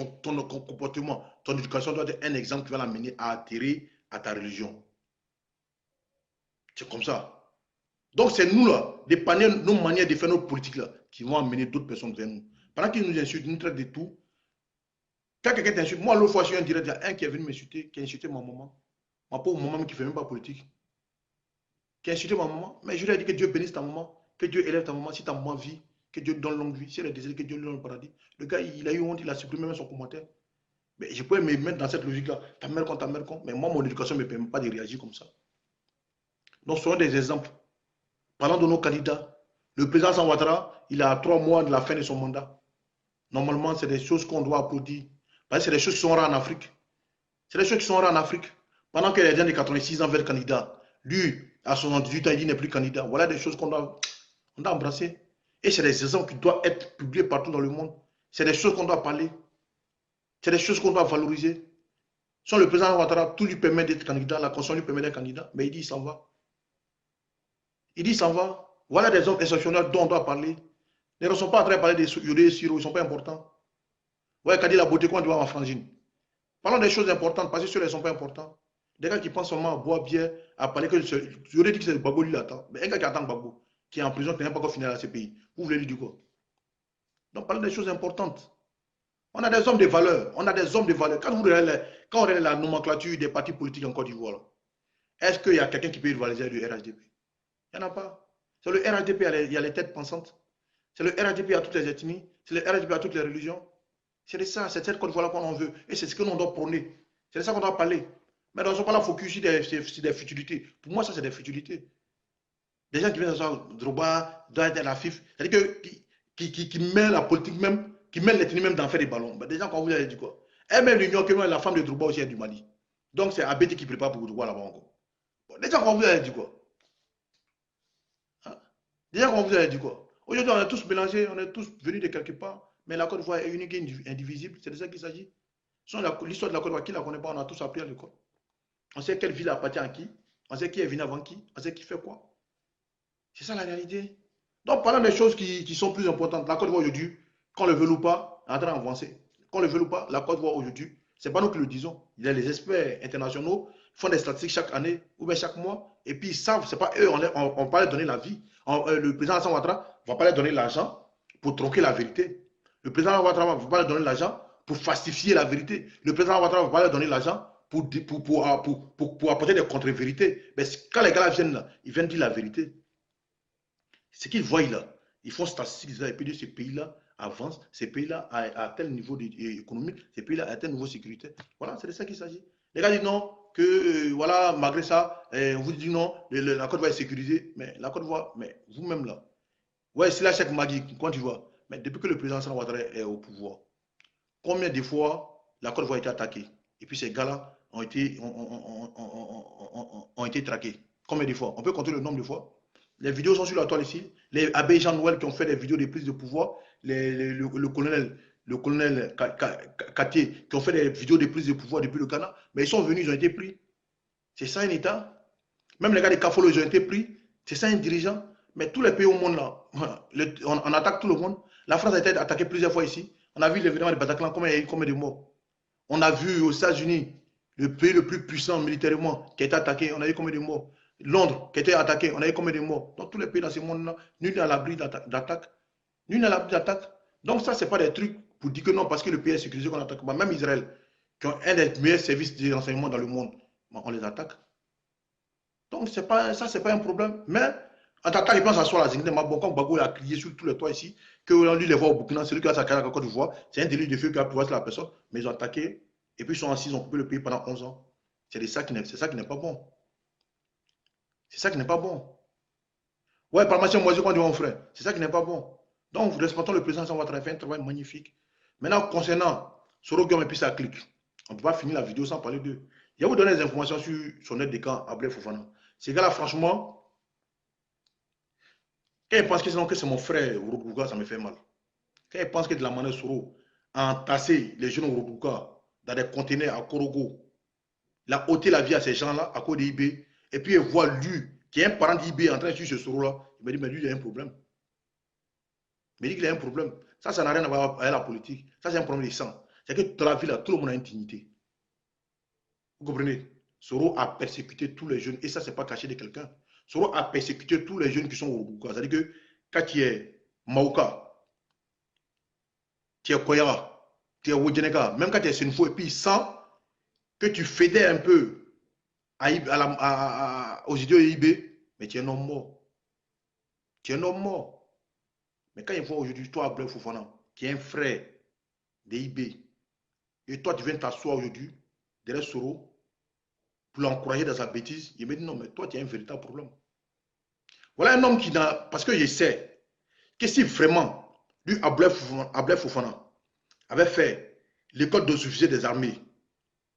comportement, ton éducation doit être un exemple qui va l'amener à atterrir à ta religion. C'est comme ça. Donc c'est nous là, nos manières de faire nos politiques là, qui vont amener d'autres personnes vers nous. Pendant qu'ils nous insultent, nous traitent de tout. Quand quelqu'un t'insulte, moi l'autre fois je suis un direct, il y a un qui est venu m'insulter, qui a insulté ma maman. Ma pauvre maman qui ne fait même pas politique. Qui a insulté ma maman. Mais je lui ai dit que Dieu bénisse ta maman, que Dieu élève ta maman, si ta maman vit, que Dieu donne longue vie, si elle est décédée, que Dieu lui donne le paradis. Le gars, il a eu honte, il a supprimé même son commentaire. Mais je pouvais me mettre dans cette logique-là. Ta mère compte. Mais moi, mon éducation ne me permet pas de réagir comme ça. Donc, soyons des exemples. Parlons de nos candidats. Le président Alassane Ouattara, il a 3 mois de la fin de son mandat. Normalement, c'est des choses qu'on doit applaudir. Parce que c'est des choses qui sont rares en Afrique. C'est des choses qui sont rares en Afrique. Pendant que les gens de 86 ans veulent candidat, lui, à 78 ans, il n'est plus candidat. Voilà des choses qu'on doit embrasser. Et c'est des exemples qui doivent être publiés partout dans le monde. C'est des choses qu'on doit parler. C'est des choses qu'on doit valoriser. Sans le président Ouattara, tout lui permet d'être candidat, la Constitution lui permet d'être candidat, mais il dit il s'en va. Il dit il s'en va. Voilà des hommes exceptionnels dont on doit parler. Les gens ne sont pas en train de parler des sirops, ils ne sont pas importants. Ouais, Kadi la beauté, comment tu vas en frangine? Parlons des choses importantes, parce que ceux-là ne sont pas importants. Des gars qui pensent seulement à boire bière, à parler que j'aurais dit que c'est le Gbagbo, lui, il attend. Mais un gars qui attend Gbagbo, qui est en prison, qui n'est pas encore fini à ce pays, vous voulez lui dire quoi? Donc, parlons des choses importantes. On a des hommes de valeur. On a des hommes de valeur. Quand on regarde la nomenclature des partis politiques en Côte d'Ivoire, est-ce qu'il y a quelqu'un qui peut rivaliser du RHDP? Il n'y en a pas. C'est le RHDP, il y a les têtes pensantes. C'est le RHDP à toutes les ethnies. C'est le RHDP à toutes les religions. C'est de ça, c'est cette Côte d'Ivoire qu'on en veut. Et c'est ce que l'on doit prôner. C'est de ça qu'on doit parler. Mais dans ce cas-là, focus sur des futilités. Pour moi, ça, c'est des futilités. Des gens qui viennent de ça, Droba, la FIF, c'est-à-dire qui mêlent la politique même, qui mêlent l'ethnie même d'en faire des ballons. Ben, des gens, quand vous avez dit quoi? Et même l'Union, que la femme de Droba aussi est du Mali. Donc, c'est Abeti qui prépare pour Droba là-bas encore. Bon, des gens, quand vous avez dit quoi? Hein? Des gens, quand vous avez dit quoi? Aujourd'hui, on est tous mélangés, on est tous venus de quelque part. Mais la Côte d'Ivoire est unique et indivisible. C'est de ça qu'il s'agit. L'histoire de la Côte d'Ivoire, qui ne la connaît pas, on a tous appris à l'école. On sait quelle ville appartient à qui. On sait qui est venu avant qui. On sait qui fait quoi. C'est ça la réalité. Donc, parlons des choses qui sont plus importantes. La Côte d'Ivoire aujourd'hui, qu'on le veuille ou pas, est en train d'avancer. Qu'on le veuille ou pas, la Côte d'Ivoire aujourd'hui, ce n'est pas nous qui le disons. Il y a les experts internationaux qui font des statistiques chaque année ou bien chaque mois. Et puis ils savent, ce n'est pas eux, on va leur donner la vie. Le président Alassane Ouattara ne va pas leur donner l'argent pour tronquer la vérité. Le président Ouattara ne va pas leur donner l'argent pour falsifier la vérité. Le président Ouattara ne va pas leur donner l'argent pour apporter des contre-vérités. Mais quand les gars viennent là, ils viennent dire la vérité. Ce qu'ils voient là, ils font statistiques et puis ces pays-là avancent, ces pays-là à tel niveau économique, ces pays-là à tel niveau sécurité. Voilà, c'est de ça qu'il s'agit. Les gars disent non, que voilà, malgré ça, on vous dit non, la Côte d'Ivoire est sécurisée, mais la Côte d'Ivoire, mais vous-même là, ouais, c'est la chèque Magui, quand tu vois, mais depuis que le président Alassane Ouattara est au pouvoir, combien de fois la Côte d'Ivoire a été attaquée? Et puis ces gars-là ont été traqués. Combien de fois? On peut compter le nombre de fois? Les vidéos sont sur la toile ici. Les Abbé Jean Noël qui ont fait des vidéos de prise de pouvoir, le colonel Katié qui ont fait des vidéos de prise de pouvoir depuis le Ghana, mais ils sont venus, ils ont été pris. C'est ça un État. Même les gars de Kafolo, ils ont été pris. C'est ça un dirigeant. Mais tous les pays au monde là, on attaque tout le monde. La France a été attaquée plusieurs fois ici. On a vu l'événement de Bataclan, combien il y a eu, combien de morts. On a vu aux États-Unis, le pays le plus puissant militairement, qui a été attaqué, on a eu combien de morts. Londres, qui a été attaqué, on a eu combien de morts. Donc tous les pays dans ce monde-là, nul n'est à l'abri d'attaque. Nul n'est à l'abri d'attaque. Donc ça, ce n'est pas des trucs pour dire que non, parce que le pays est sécurisé qu'on attaque pas. Même Israël, qui ont un des meilleurs services de renseignement dans le monde, on les attaque. Donc ça, ce n'est pas un problème. Mais en attaquant, ils pensent à soi la dignité. Bon, quand Gbagbo a crié sur tous les toits ici, que lui les voit au Burkina, celui qui a sa carrière à Côte d'Ivoire, c'est un délit de feu qui a pouvoir sur la personne, mais ils ont attaqué, et puis ils sont assis, ils ont coupé le pays pendant 11 ans. C'est ça qui n'est pas bon. C'est ça qui n'est pas bon. Ouais, par Mathieu Moisy, on dit mon frère. C'est ça qui n'est pas bon. Donc, respectons le président, ça va faire un travail magnifique. Maintenant, concernant Soro Guillaume et puis sa clique, on ne peut pas finir la vidéo sans parler d'eux. Je vais vous donner des informations sur son aide de camp à Blaise Fofana. Ces gars-là, franchement, quand ils pensent que c'est mon frère Urubouga, ça me fait mal. Quand ils pensent que de la manière Soro a entassé les jeunes Urubouga dans des conteneurs à Korogo, il a ôté la vie à ces gens-là à cause d'IB, et puis il voit lui, qui est un parent d'IB en train de suivre ce Soro-là, il me dit, mais lui, il a un problème. Il me dit qu'il a un problème. Ça n'a rien à voir avec la politique. Ça, c'est un problème de sang. C'est que dans la vie, là, tout le monde a une dignité. Vous comprenez? Soro a persécuté tous les jeunes, et ça, ce n'est pas caché de quelqu'un. Soro a persécuté tous les jeunes qui sont au Rubuga. C'est-à-dire que quand tu es Maouka, tu es Koyara, tu es Wodjeneka, même quand tu es Senfo, et puis il sent que tu fédères un peu aux idiots IB, mais tu es un homme mort. Tu es un homme mort. Mais quand il voit aujourd'hui, toi, Blaise Fofana, qui est un frère d'IB, et toi, tu viens t'asseoir aujourd'hui derrière Soro pour l'encourager dans sa bêtise, il me dit non, mais toi, tu as un véritable problème. Voilà un homme qui n'a. Parce que je sais que si vraiment, lui, Blaise Fofana, avait fait l'école de suffiser des armées,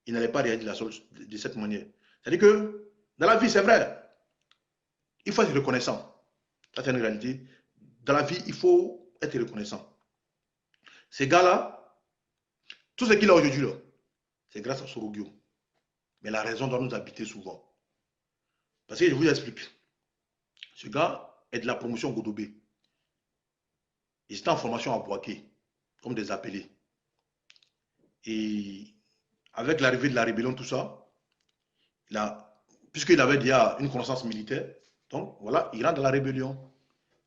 il n'allait pas réagir de cette manière. C'est-à-dire que dans la vie, c'est vrai, il faut être reconnaissant. Ça, c'est une réalité. Dans la vie, il faut être reconnaissant. Ces gars-là, tout ce qu'il a aujourd'hui, c'est grâce à Soro Guillaume. Mais la raison doit nous habiter souvent. Parce que je vous explique. Ce gars est de la promotion Godobé. Ils étaient en formation à Boaké, comme des appelés. Et avec l'arrivée de la rébellion, tout ça, puisqu'il avait déjà une connaissance militaire, donc voilà, il rentre dans la rébellion.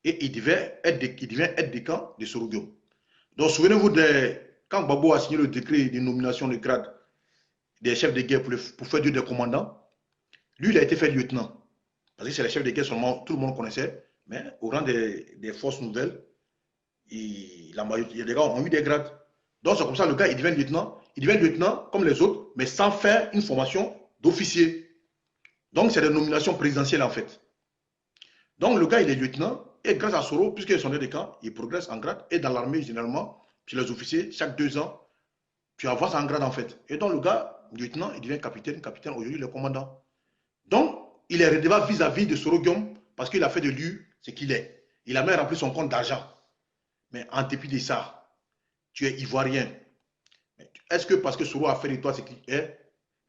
Et il devait être des camps de Sorogum. Donc souvenez-vous quand Gbagbo a signé le décret de nomination de grade des chefs de guerre pour faire des commandants, lui, il a été fait lieutenant. Parce que c'est les chefs de guerre seulement, tout le monde connaissait, mais au rang des forces nouvelles, il y a des gars ont eu des grades. Donc c'est comme ça, le gars, il devient lieutenant comme les autres, mais sans faire une formation d'officier. Donc c'est des nominations présidentielles en fait. Donc le gars, il est lieutenant, et grâce à Soro, puisqu'il est son des camps, il progresse en grade, et dans l'armée, généralement, chez les officiers, chaque 2 ans, tu avances en grade en fait. Et donc le gars, lieutenant, il devient capitaine, aujourd'hui, il est commandant. Donc, il est redevable vis-à-vis de Soro Guillaume, parce qu'il a fait de lui ce qu'il est. Il a même rempli son compte d'argent. Mais en dépit de ça, tu es ivoirien. Est-ce que parce que Soro a fait de toi ce qu'il est,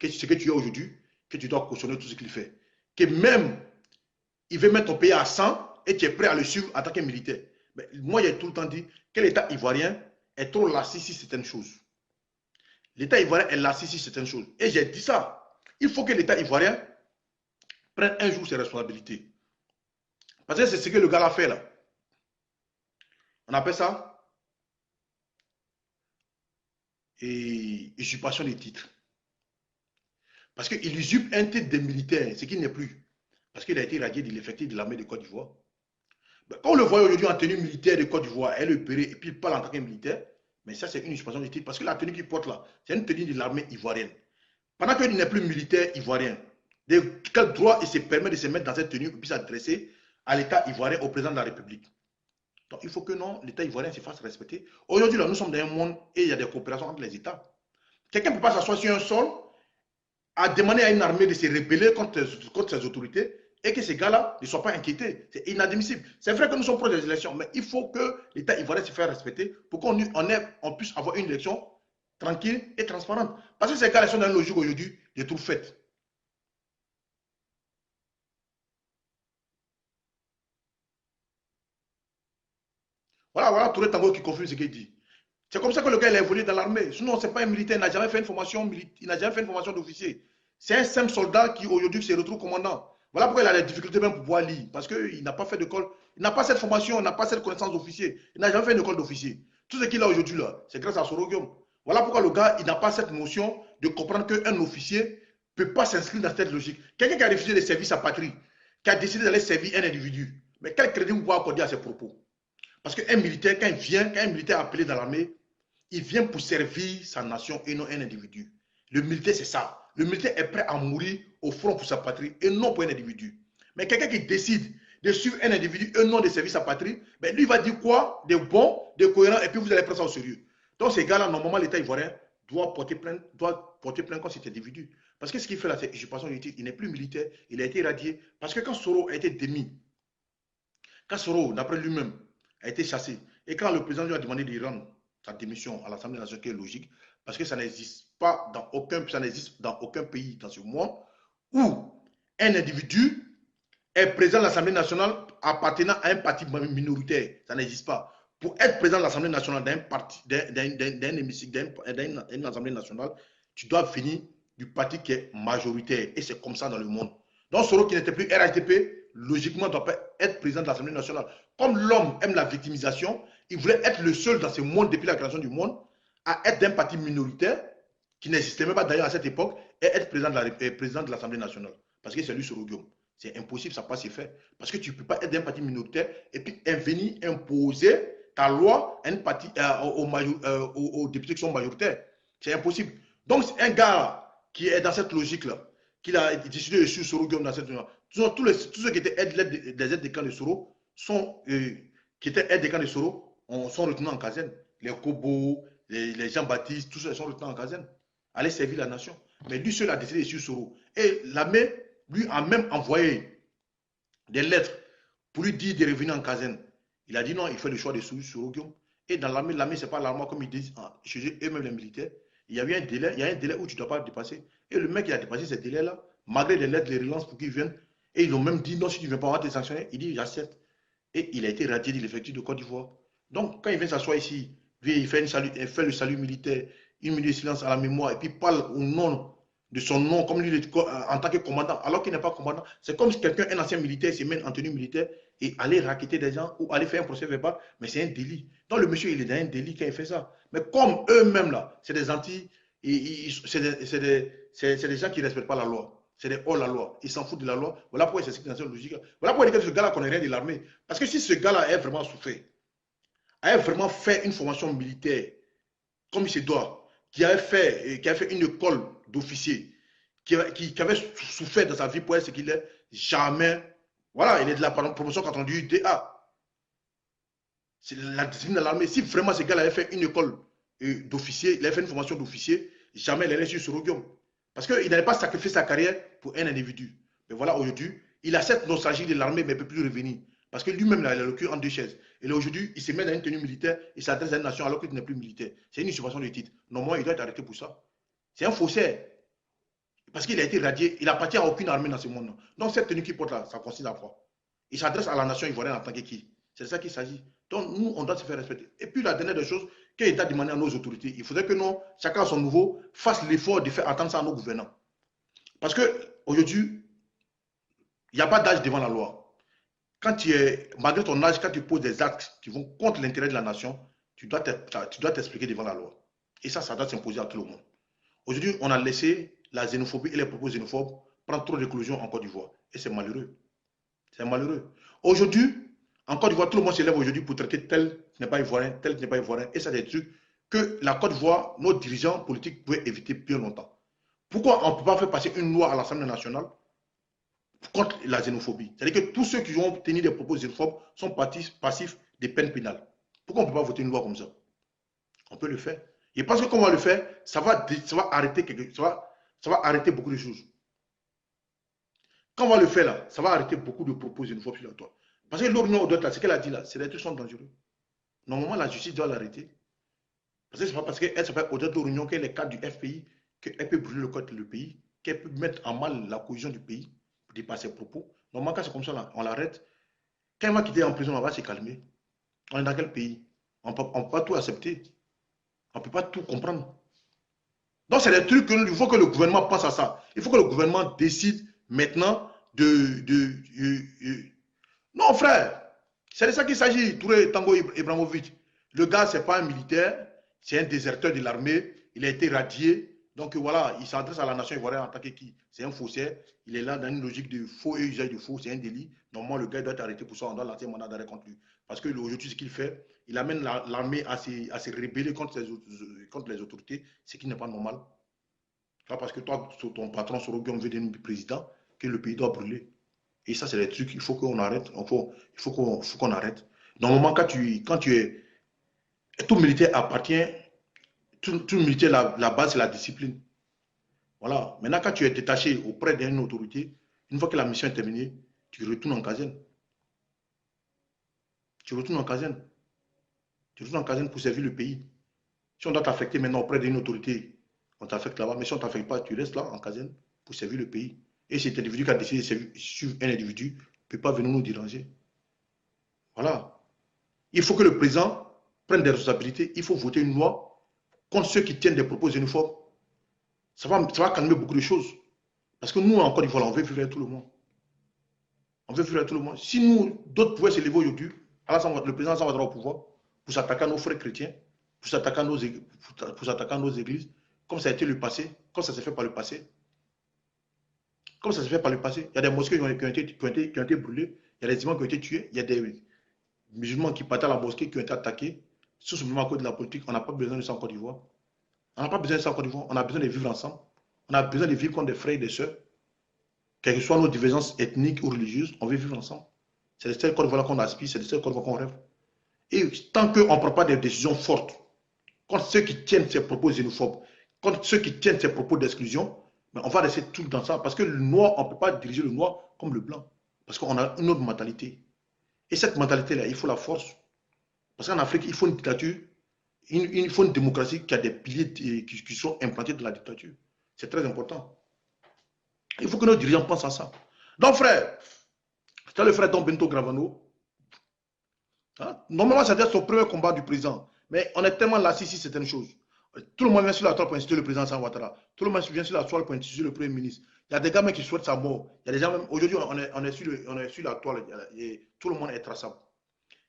ce que tu es aujourd'hui, que tu dois cautionner tout ce qu'il fait? Que même, il veut mettre ton pays à 100 et tu es prêt à le suivre en tant que militaire. Mais moi, j'ai tout le temps dit que l'État ivoirien est trop lassé sur certaines choses. L'État ivoirien est lassé sur certaines choses. Et j'ai dit ça. Il faut que l'État ivoirien prenne un jour ses responsabilités. Parce que c'est ce que le gars a fait là. On appelle ça usurpation des titres. Parce qu'il usurpe un titre de militaire, ce qui n'est plus. Parce qu'il a été radié de l'effectif de l'armée de Côte d'Ivoire. Quand on le voit aujourd'hui en tenue militaire de Côte d'Ivoire, elle est opérée et puis il parle en tant que militaire, mais ça c'est une usurpation des titres. Parce que la tenue qu'il porte là, c'est une tenue de l'armée ivoirienne. Pendant qu'il n'est plus militaire ivoirien, de quel droit il se permet de se mettre dans cette tenue et puis s'adresser à l'État ivoirien, au président de la République? Donc, il faut que non, l'État ivoirien se fasse respecter. Aujourd'hui, là, nous sommes dans un monde et il y a des coopérations entre les États. Quelqu'un ne peut pas s'asseoir sur un sol à demander à une armée de se rebeller contre ses autorités et que ces gars-là ne soient pas inquiétés. C'est inadmissible. C'est vrai que nous sommes proches des élections, mais il faut que l'État ivoirien se fasse respecter pour qu'on puisse avoir une élection tranquille et transparente. Parce que ces gars-là sont dans une logique aujourd'hui de tout fait. Voilà Touré Tango qui confirme ce qu'il dit. C'est comme ça que le gars il a évolué dans l'armée. Sinon, ce n'est pas un militaire, il n'a jamais fait une formation d'officier. C'est un simple soldat qui aujourd'hui se retrouve commandant. Voilà pourquoi il a des difficultés même pour pouvoir lire. Parce qu'il n'a pas fait d'école, il n'a pas cette formation, il n'a pas cette connaissance d'officier. Il n'a jamais fait une école d'officier. Tout ce qu'il a aujourd'hui là, c'est grâce à Soro Guillaume. Voilà pourquoi le gars, il n'a pas cette notion de comprendre qu'un officier ne peut pas s'inscrire dans cette logique. Quelqu'un qui a refusé de servir sa patrie, qui a décidé d'aller servir un individu, mais quel crédit vous pouvez accorder à ses propos? Parce qu'un militaire, quand un militaire est appelé dans l'armée, il vient pour servir sa nation et non un individu. Le militaire, c'est ça. Le militaire est prêt à mourir au front pour sa patrie et non pour un individu. Mais quelqu'un qui décide de suivre un individu et non de servir sa patrie, ben lui, il va dire quoi? De bon, de cohérent, et puis vous allez prendre ça au sérieux. Donc ces gars-là, normalement, l'État ivoirien doit porter plainte contre cet individu. Parce que ce qu'il fait là, c'est usurpation du titre. Il n'est plus militaire, il a été irradié. Parce que quand Soro a été démis, quand Soro, d'après lui-même, a été chassé, et quand le président lui a demandé de rendre sa démission à l'Assemblée nationale, qui est logique, parce que ça n'existe dans aucun pays dans ce monde où un individu est président de l'Assemblée nationale appartenant à un parti minoritaire. Ça n'existe pas. Pour être président de l'Assemblée nationale d'un hémicycle, d'une Assemblée nationale, tu dois venir du parti qui est majoritaire. Et c'est comme ça dans le monde. Donc, Soro qui n'était plus RHDP, logiquement, ne doit pas être président de l'Assemblée nationale. Comme l'homme aime la victimisation, il voulait être le seul dans ce monde, depuis la création du monde, à être d'un parti minoritaire, qui n'existait même pas d'ailleurs à cette époque, et être président de l'Assemblée nationale. Parce que c'est lui, Soro Guillaume. C'est impossible, ça n'a pas se faire. Parce que tu ne peux pas être d'un parti minoritaire et puis venir imposer ta loi à aux députés qui sont majoritaires. C'est impossible. Donc, c'est un gars qui est dans cette logique-là, qui a décidé de suivre Soro Guillaume dans cette logique. Tous ceux qui étaient des aides de camp de Soro, qui étaient aides de camp de Soro, sont retenus en caserne. Les Kobo, les Jean-Baptiste, tous ceux sont retenus en caserne. Aller servir la nation. Mais lui seul a décidé de suivre Soro. Et l'armée lui a même envoyé des lettres pour lui dire de revenir en caserne. Il a dit non, il fait le choix de suivre Soro Guillaume. Et dans l'armée, ce n'est pas l'armée comme ils disent chez eux-mêmes les militaires. Il y a un délai où tu ne dois pas dépasser. Et le mec, il a dépassé ce délai-là, malgré les lettres, les relances pour qu'il vienne. Et ils ont même dit non, si tu ne viens pas, on va te sanctionner. Il dit j'accepte. Et il a été radié de l'effectif de Côte d'Ivoire. Donc, quand il vient s'asseoir ici, il fait, il fait le salut militaire, une minute de silence à la mémoire, et puis parle au nom de son nom, comme lui, en tant que commandant, alors qu'il n'est pas commandant. C'est comme si quelqu'un, un ancien militaire, se met en tenue militaire et aller raqueter des gens ou aller faire un procès verbal, mais c'est un délit. Donc, le monsieur, il est dans un délit quand il fait ça. Mais comme eux-mêmes, là, c'est des anti, c'est des gens qui ne respectent pas la loi. C'est des hors-la-loi. Ils s'en foutent de la loi. Voilà pourquoi c'est cette logique. Voilà pourquoi il dit que ce gars-là connaît rien de l'armée. Parce que si ce gars-là est vraiment souffert, a vraiment fait une formation militaire comme il se doit, qui avait fait une école d'officier, qui avait souffert dans sa vie pour être ce qu'il est, jamais, voilà, il est de la promotion 88 DA. C'est la discipline de l'armée. Si vraiment ce gars avait fait une école d'officier, il avait fait une formation d'officier, jamais il allait sur ce Rogium. Parce qu'il n'avait pas sacrifié sa carrière pour un individu. Mais voilà, aujourd'hui, il a cette nostalgie de l'armée, mais il ne peut plus revenir. Parce que lui-même, il a le cul en deux chaises. Et aujourd'hui, il se met dans une tenue militaire, il s'adresse à une nation alors qu'il n'est plus militaire. C'est une usurpation de titre. Normalement, il doit être arrêté pour ça. C'est un faussaire. Parce qu'il a été radié, il n'appartient à aucune armée dans ce monde. Donc, cette tenue qu'il porte là, ça consiste à quoi? Il s'adresse à la nation ivoirienne en tant que qui? C'est de ça qu'il s'agit. Donc, nous, on doit se faire respecter. Et puis, la dernière des choses, que l'État demande à nos autorités, il faudrait que nous, chacun à son niveau, fasse l'effort de faire attendre ça à nos gouvernants. Parce qu'aujourd'hui, il n'y a pas d'âge devant la loi. Quand tu es, malgré ton âge, quand tu poses des actes qui vont contre l'intérêt de la nation, tu dois t'expliquer devant la loi. Et ça doit s'imposer à tout le monde. Aujourd'hui, on a laissé la xénophobie et les propos xénophobes prendre trop d'éclosion en Côte d'Ivoire. Et c'est malheureux. C'est malheureux. Aujourd'hui, en Côte d'Ivoire, tout le monde s'élève aujourd'hui pour traiter tel qui n'est pas ivoirien, tel qui n'est pas ivoirien. Et ça, c'est des trucs que la Côte d'Ivoire, nos dirigeants politiques pouvaient éviter bien longtemps. Pourquoi on ne peut pas faire passer une loi à l'Assemblée nationale contre la xénophobie? C'est-à-dire que tous ceux qui ont tenu des propos xénophobes sont passifs des peines pénales. Pourquoi on ne peut pas voter une loi comme ça? On peut le faire. Et parce que quand on va le faire, ça va arrêter beaucoup de choses. Quand on va le faire là, ça va arrêter beaucoup de propos xénophobes sur la toile. Parce que l'Union ce qu'elle a dit là, c'est des trucs qui sont dangereux. Normalement, la justice doit l'arrêter. Parce que c'est pas parce qu'elle s'appelle Odette Lorignon qu'elle est cadre du FPI qu'elle peut brûler le code du pays, qu'elle peut mettre en mal la cohésion du pays par ses propos. Normalement, quand c'est comme ça, là, on l'arrête. Quand elle va quitter en prison, on va se calmer. On est dans quel pays? On ne peut pas tout accepter. On ne peut pas tout comprendre. Donc, c'est des trucs qu'il faut que le gouvernement pense à ça. Il faut que le gouvernement décide maintenant non, frère, c'est de ça qu'il s'agit. Touré Tango Ibrahimovic. Le gars, ce n'est pas un militaire, c'est un déserteur de l'armée. Il a été radié. Donc voilà, il s'adresse à la nation ivoirienne en tant que qui? C'est un faussaire. Il est là dans une logique de faux et usage de faux. C'est un délit. Normalement, le gars doit être arrêté pour ça. On doit lancer un mandat d'arrêt contre lui. Parce qu'aujourd'hui, ce qu'il fait, il amène l'armée à se rebeller contre les autorités, ce qui n'est pas normal. Là, parce que toi, ton patron, Sorogium, veut devenir président, que le pays doit brûler. Et ça, c'est des trucs, il faut qu'on arrête. Il faut qu'on arrête. Normalement, quand tu es. Tout militaire appartient. Tout militaire, la base, c'est la discipline. Voilà. Maintenant, quand tu es détaché auprès d'une autorité, une fois que la mission est terminée, tu retournes en caserne. Tu retournes en caserne. Tu retournes en caserne pour servir le pays. Si on doit t'affecter maintenant auprès d'une autorité, on t'affecte là-bas. Mais si on ne t'affecte pas, tu restes là en caserne pour servir le pays. Et cet individu qui a décidé de suivre un individu ne peut pas venir nous déranger. Voilà. Il faut que le président prenne des responsabilités. Il faut voter une loi contre ceux qui tiennent des propos xénophobes. Ça va calmer beaucoup de choses. Parce que nous, en Côte d'Ivoire, on veut vivre avec tout le monde. On veut vivre avec tout le monde. Si nous, d'autres pouvaient se lever aujourd'hui, alors le président s'en va au pouvoir pour s'attaquer à nos frères chrétiens, pour s'attaquer à nos églises, comme ça a été le passé, comme ça s'est fait par le passé. Comme ça s'est fait par le passé. Il y a des mosquées qui ont été brûlées, il y a des imams qui ont été tués, il y a des musulmans qui partent à la mosquée qui ont été attaqués, tout simplement à cause de la politique. On n'a pas besoin de ça en Côte d'Ivoire. On n'a pas besoin de ça en Côte d'Ivoire. On a besoin de vivre ensemble. On a besoin de vivre comme des frères et des sœurs. Quelles que soient nos divergences ethniques ou religieuses, on veut vivre ensemble. C'est de cette Côte d'Ivoire qu'on aspire, c'est de cette Côte d'Ivoire qu'on rêve. Et tant qu'on ne prend pas des décisions fortes contre ceux qui tiennent ces propos xénophobes, contre ceux qui tiennent ces propos d'exclusion, on va rester tout dans ça. Parce que le noir, on ne peut pas diriger le noir comme le blanc. Parce qu'on a une autre mentalité. Et cette mentalité-là, il faut la force. Parce qu'en Afrique, il faut une dictature, il faut une démocratie qui a des piliers qui sont implantés dans la dictature. C'est très important. Il faut que nos dirigeants pensent à ça. Donc, frère, c'est le frère Don Bento Gravano. Hein? Normalement, c'était son premier combat du président. Mais on est tellement lassé sur certaines choses. Tout le monde vient sur la toile pour insulter le président Hassan Ouattara. Tout le monde vient sur la toile pour insulter le premier ministre. Il y a des gars même qui souhaitent sa mort. Il y a des gens même. Aujourd'hui, on est sur la toile et tout le monde est traçable.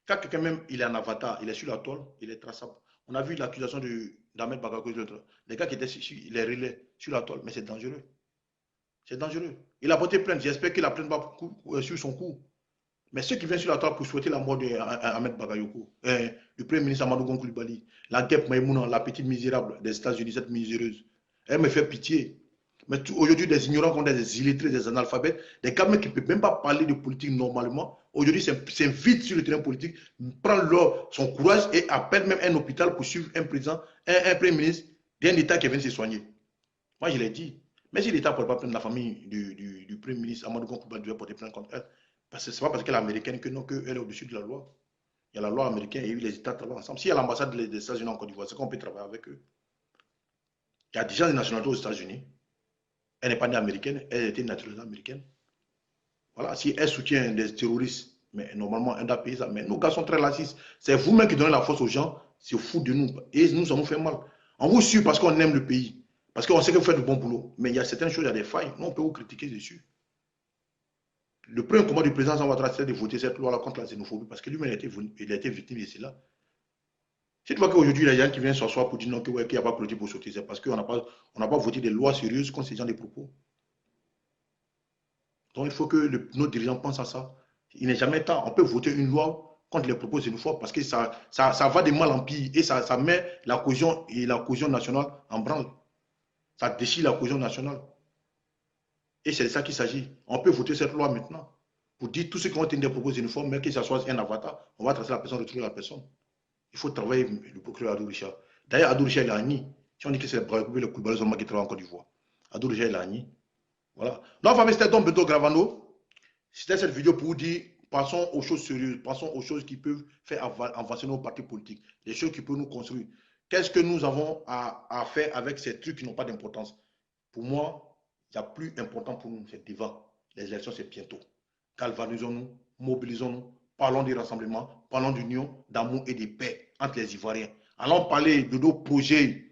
Quand quelqu'un même il est en avatar, il est sur la toile, il est traçable. On a vu l'accusation d'Ahmed Bagakoui, les gars qui étaient sur les relais sur la toile, mais c'est dangereux. C'est dangereux. Il a porté plainte. J'espère qu'il a plainte pas sur son coup. Mais ceux qui viennent sur la table pour souhaiter la mort d'Ahmed Bagayoko, du Premier ministre Amadou Gon Coulibaly, la guêpe Maïmouna, la petite misérable des États-Unis, cette miséreuse, elle me fait pitié. Mais aujourd'hui, des ignorants qu'on des illettrés, des analphabètes, des gars qui ne peuvent même pas parler de politique normalement, aujourd'hui, c'est vite sur le terrain politique, prend son courage et appelle même un hôpital pour suivre un président, un Premier ministre d'un État qui vient se soigner. Moi, je l'ai dit. Mais si l'État ne porte pas plainte, la famille du Premier ministre Amadou Gon Coulibaly doit porter plainte contre elle. Parce que ce n'est pas parce qu'elle est américaine que non, qu'elle est au-dessus de la loi. Il y a la loi américaine et les États travaillent ensemble. S'il y a l'ambassade des États-Unis en Côte d'Ivoire, c'est qu'on peut travailler avec eux. Il y a déjà des nationalités aux États-Unis. Elle n'est pas née américaine, elle était naturalisée américaine. Voilà, si elle soutient des terroristes, mais normalement, elle doit payer ça. Mais nos gars sont très laxistes. C'est vous-même qui donnez la force aux gens, c'est fou de nous. Et nous, ça nous fait mal. On vous suit parce qu'on aime le pays, parce qu'on sait que vous faites du bon boulot. Mais il y a certaines choses, il y a des failles. Nous, on peut vous critiquer dessus. Le premier combat du président Ouattara, c'est de voter cette loi-là contre la xénophobie, parce que lui-même, il a été victime de cela. Si tu vois qu'aujourd'hui, il y a des gens qui viennent s'asseoir pour dire non, qu'il n'y a pas politique pour sauter, c'est parce qu'on n'a pas voté des lois sérieuses contre ces gens des propos. Donc, il faut que nos dirigeants pensent à ça. Il n'est jamais temps. On peut voter une loi contre les propos xénophobes parce que ça va de mal en pire et ça met la cohésion nationale en branle. Ça déchire la cohésion nationale. Et c'est de ça qu'il s'agit. On peut voter cette loi maintenant pour dire tous ceux qui ont tenu des propos xénophobes, mais que ça soit un avatar, on va tracer la personne, retrouver la personne. Il faut travailler le procureur Adou Richard. D'ailleurs, Adou Richard, il a nié. Si on dit que c'est le Koulibaly seulement qui travaille en Côte d'Ivoire, Adou Richard, il a nié. Voilà. Donc, famille, c'était Don Beto Gravano. C'était cette vidéo pour vous dire, passons aux choses sérieuses, passons aux choses qui peuvent faire avancer nos partis politiques, des choses qui peuvent nous construire. Qu'est-ce que nous avons à faire avec ces trucs qui n'ont pas d'importance? Pour moi, il y a plus important pour nous, c'est devant. Les élections, c'est bientôt. Galvanisons-nous, mobilisons-nous, parlons du rassemblement, parlons d'union, d'amour et de paix entre les Ivoiriens. Allons parler de nos projets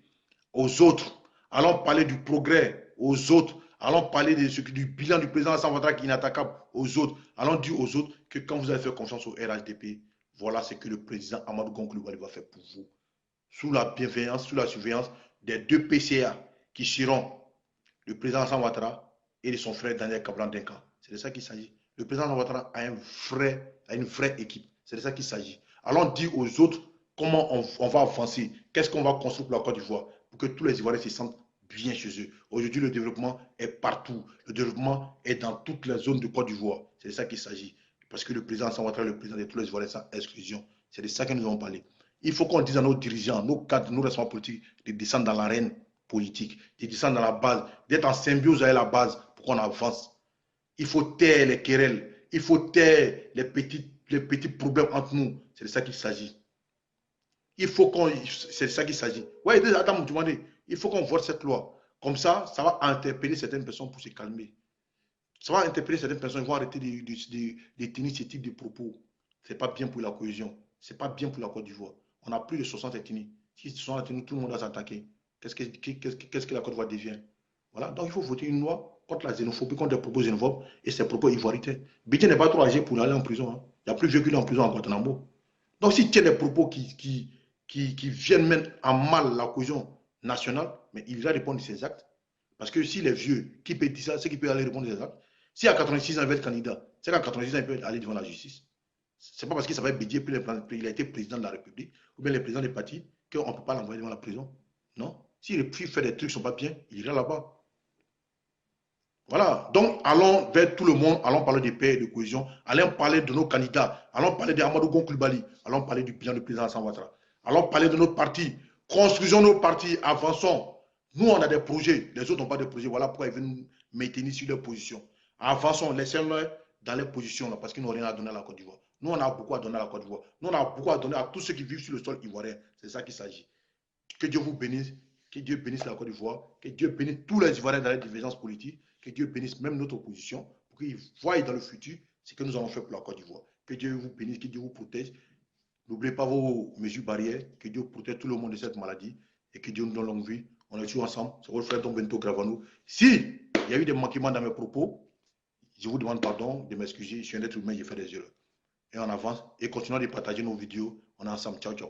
aux autres. Allons parler du progrès aux autres. Allons parler du bilan du président Hassan Ouattara qui est inattaquable aux autres. Allons dire aux autres que quand vous avez fait confiance au RHDP, voilà ce que le président Amadou Gon Coulibaly va faire pour vous. Sous la bienveillance, sous la surveillance des deux PCA qui seront le président Hassan Ouattara et de son frère Daniel Kablan Denka. C'est de ça qu'il s'agit. Le président Ouattara a une vraie équipe. C'est de ça qu'il s'agit. Allons dire aux autres comment on va avancer, qu'est-ce qu'on va construire pour la Côte d'Ivoire, pour que tous les Ivoiriens se sentent bien chez eux. Aujourd'hui, le développement est partout. Le développement est dans toutes les zones de Côte d'Ivoire. C'est de ça qu'il s'agit. Parce que le président Hassan Ouattara est le président de tous les Ivoiriens sans exclusion. C'est de ça que nous avons parlé. Il faut qu'on dise à nos dirigeants, nos cadres, nos responsables politiques de descendre dans l'arène politique, de descendre dans la base, d'être en symbiose avec la base pour qu'on avance. Il faut taire les querelles, il faut taire les petits problèmes entre nous. C'est de ça qu'il s'agit. C'est de ça qu'il s'agit. Ouais, attends, tu m'as dit, il faut qu'on vote cette loi. Comme ça va interpeller certaines personnes pour se calmer. Ça va interpeller certaines personnes, ils vont arrêter de tenir ce type de propos. Ce n'est pas bien pour la cohésion. Ce n'est pas bien pour la Côte d'Ivoire. On a plus de 60 ethnies. Si 60 ethnies, tout le monde va s'attaquer. Qu'est-ce que la Côte d'Ivoire devient? Voilà, donc il faut voter une loi contre la xénophobie, contre des propos xénophobes et ces propos ivoirités. Biti n'est pas trop âgé pour aller en prison. Hein. Il y a plus vieux qu'il est en prison en Guantanamo. Donc si tu as des propos qui viennent mettre en mal la cohésion nationale, mais il va répondre de ses actes. Parce que si les vieux, qui peut dire ça, c'est qui peut aller répondre de ses actes. Si à 86 ans, il va être candidat, c'est qu'à 86 ans, il peut aller devant la justice. Ce n'est pas parce qu'il s'appelle Bédier, puis il a été président de la République, ou bien le président des partis, qu'on ne peut pas l'envoyer devant la prison. Non. S'il fait des trucs qui ne sont pas bien, il ira là-bas. Voilà. Donc, allons vers tout le monde, allons parler de paix et de cohésion, allons parler de nos candidats, allons parler d'Amadou Gon Coulibaly, allons parler du bilan du président Hassan Ouattara, allons parler de notre parti, construisons nos partis, avançons. Nous, on a des projets, les autres n'ont pas de projets. Voilà pourquoi ils veulent nous maintenir sur leur position. Avançons, laissons-les dans les positions, là, parce qu'ils n'ont rien à donner à la Côte d'Ivoire. Nous, on a beaucoup à donner à la Côte d'Ivoire. Nous, on a beaucoup à donner à tous ceux qui vivent sur le sol ivoirien. C'est de ça qu'il s'agit. Que Dieu vous bénisse, que Dieu bénisse la Côte d'Ivoire, que Dieu bénisse tous les Ivoiriens dans les divergences politiques, que Dieu bénisse même notre opposition, pour qu'ils voient dans le futur ce que nous allons faire pour la Côte d'Ivoire. Que Dieu vous bénisse, que Dieu vous protège. N'oubliez pas vos mesures barrières. Que Dieu protège tout le monde de cette maladie et que Dieu nous donne longue vie. On est toujours ensemble. C'est votre frère Tom Bento Gravano. Si il y a eu des manquements dans mes propos, je vous demande pardon de m'excuser. Je suis un être humain, j'ai fait des erreurs. Et on avance et continuons de partager nos vidéos. On est ensemble. Ciao, ciao.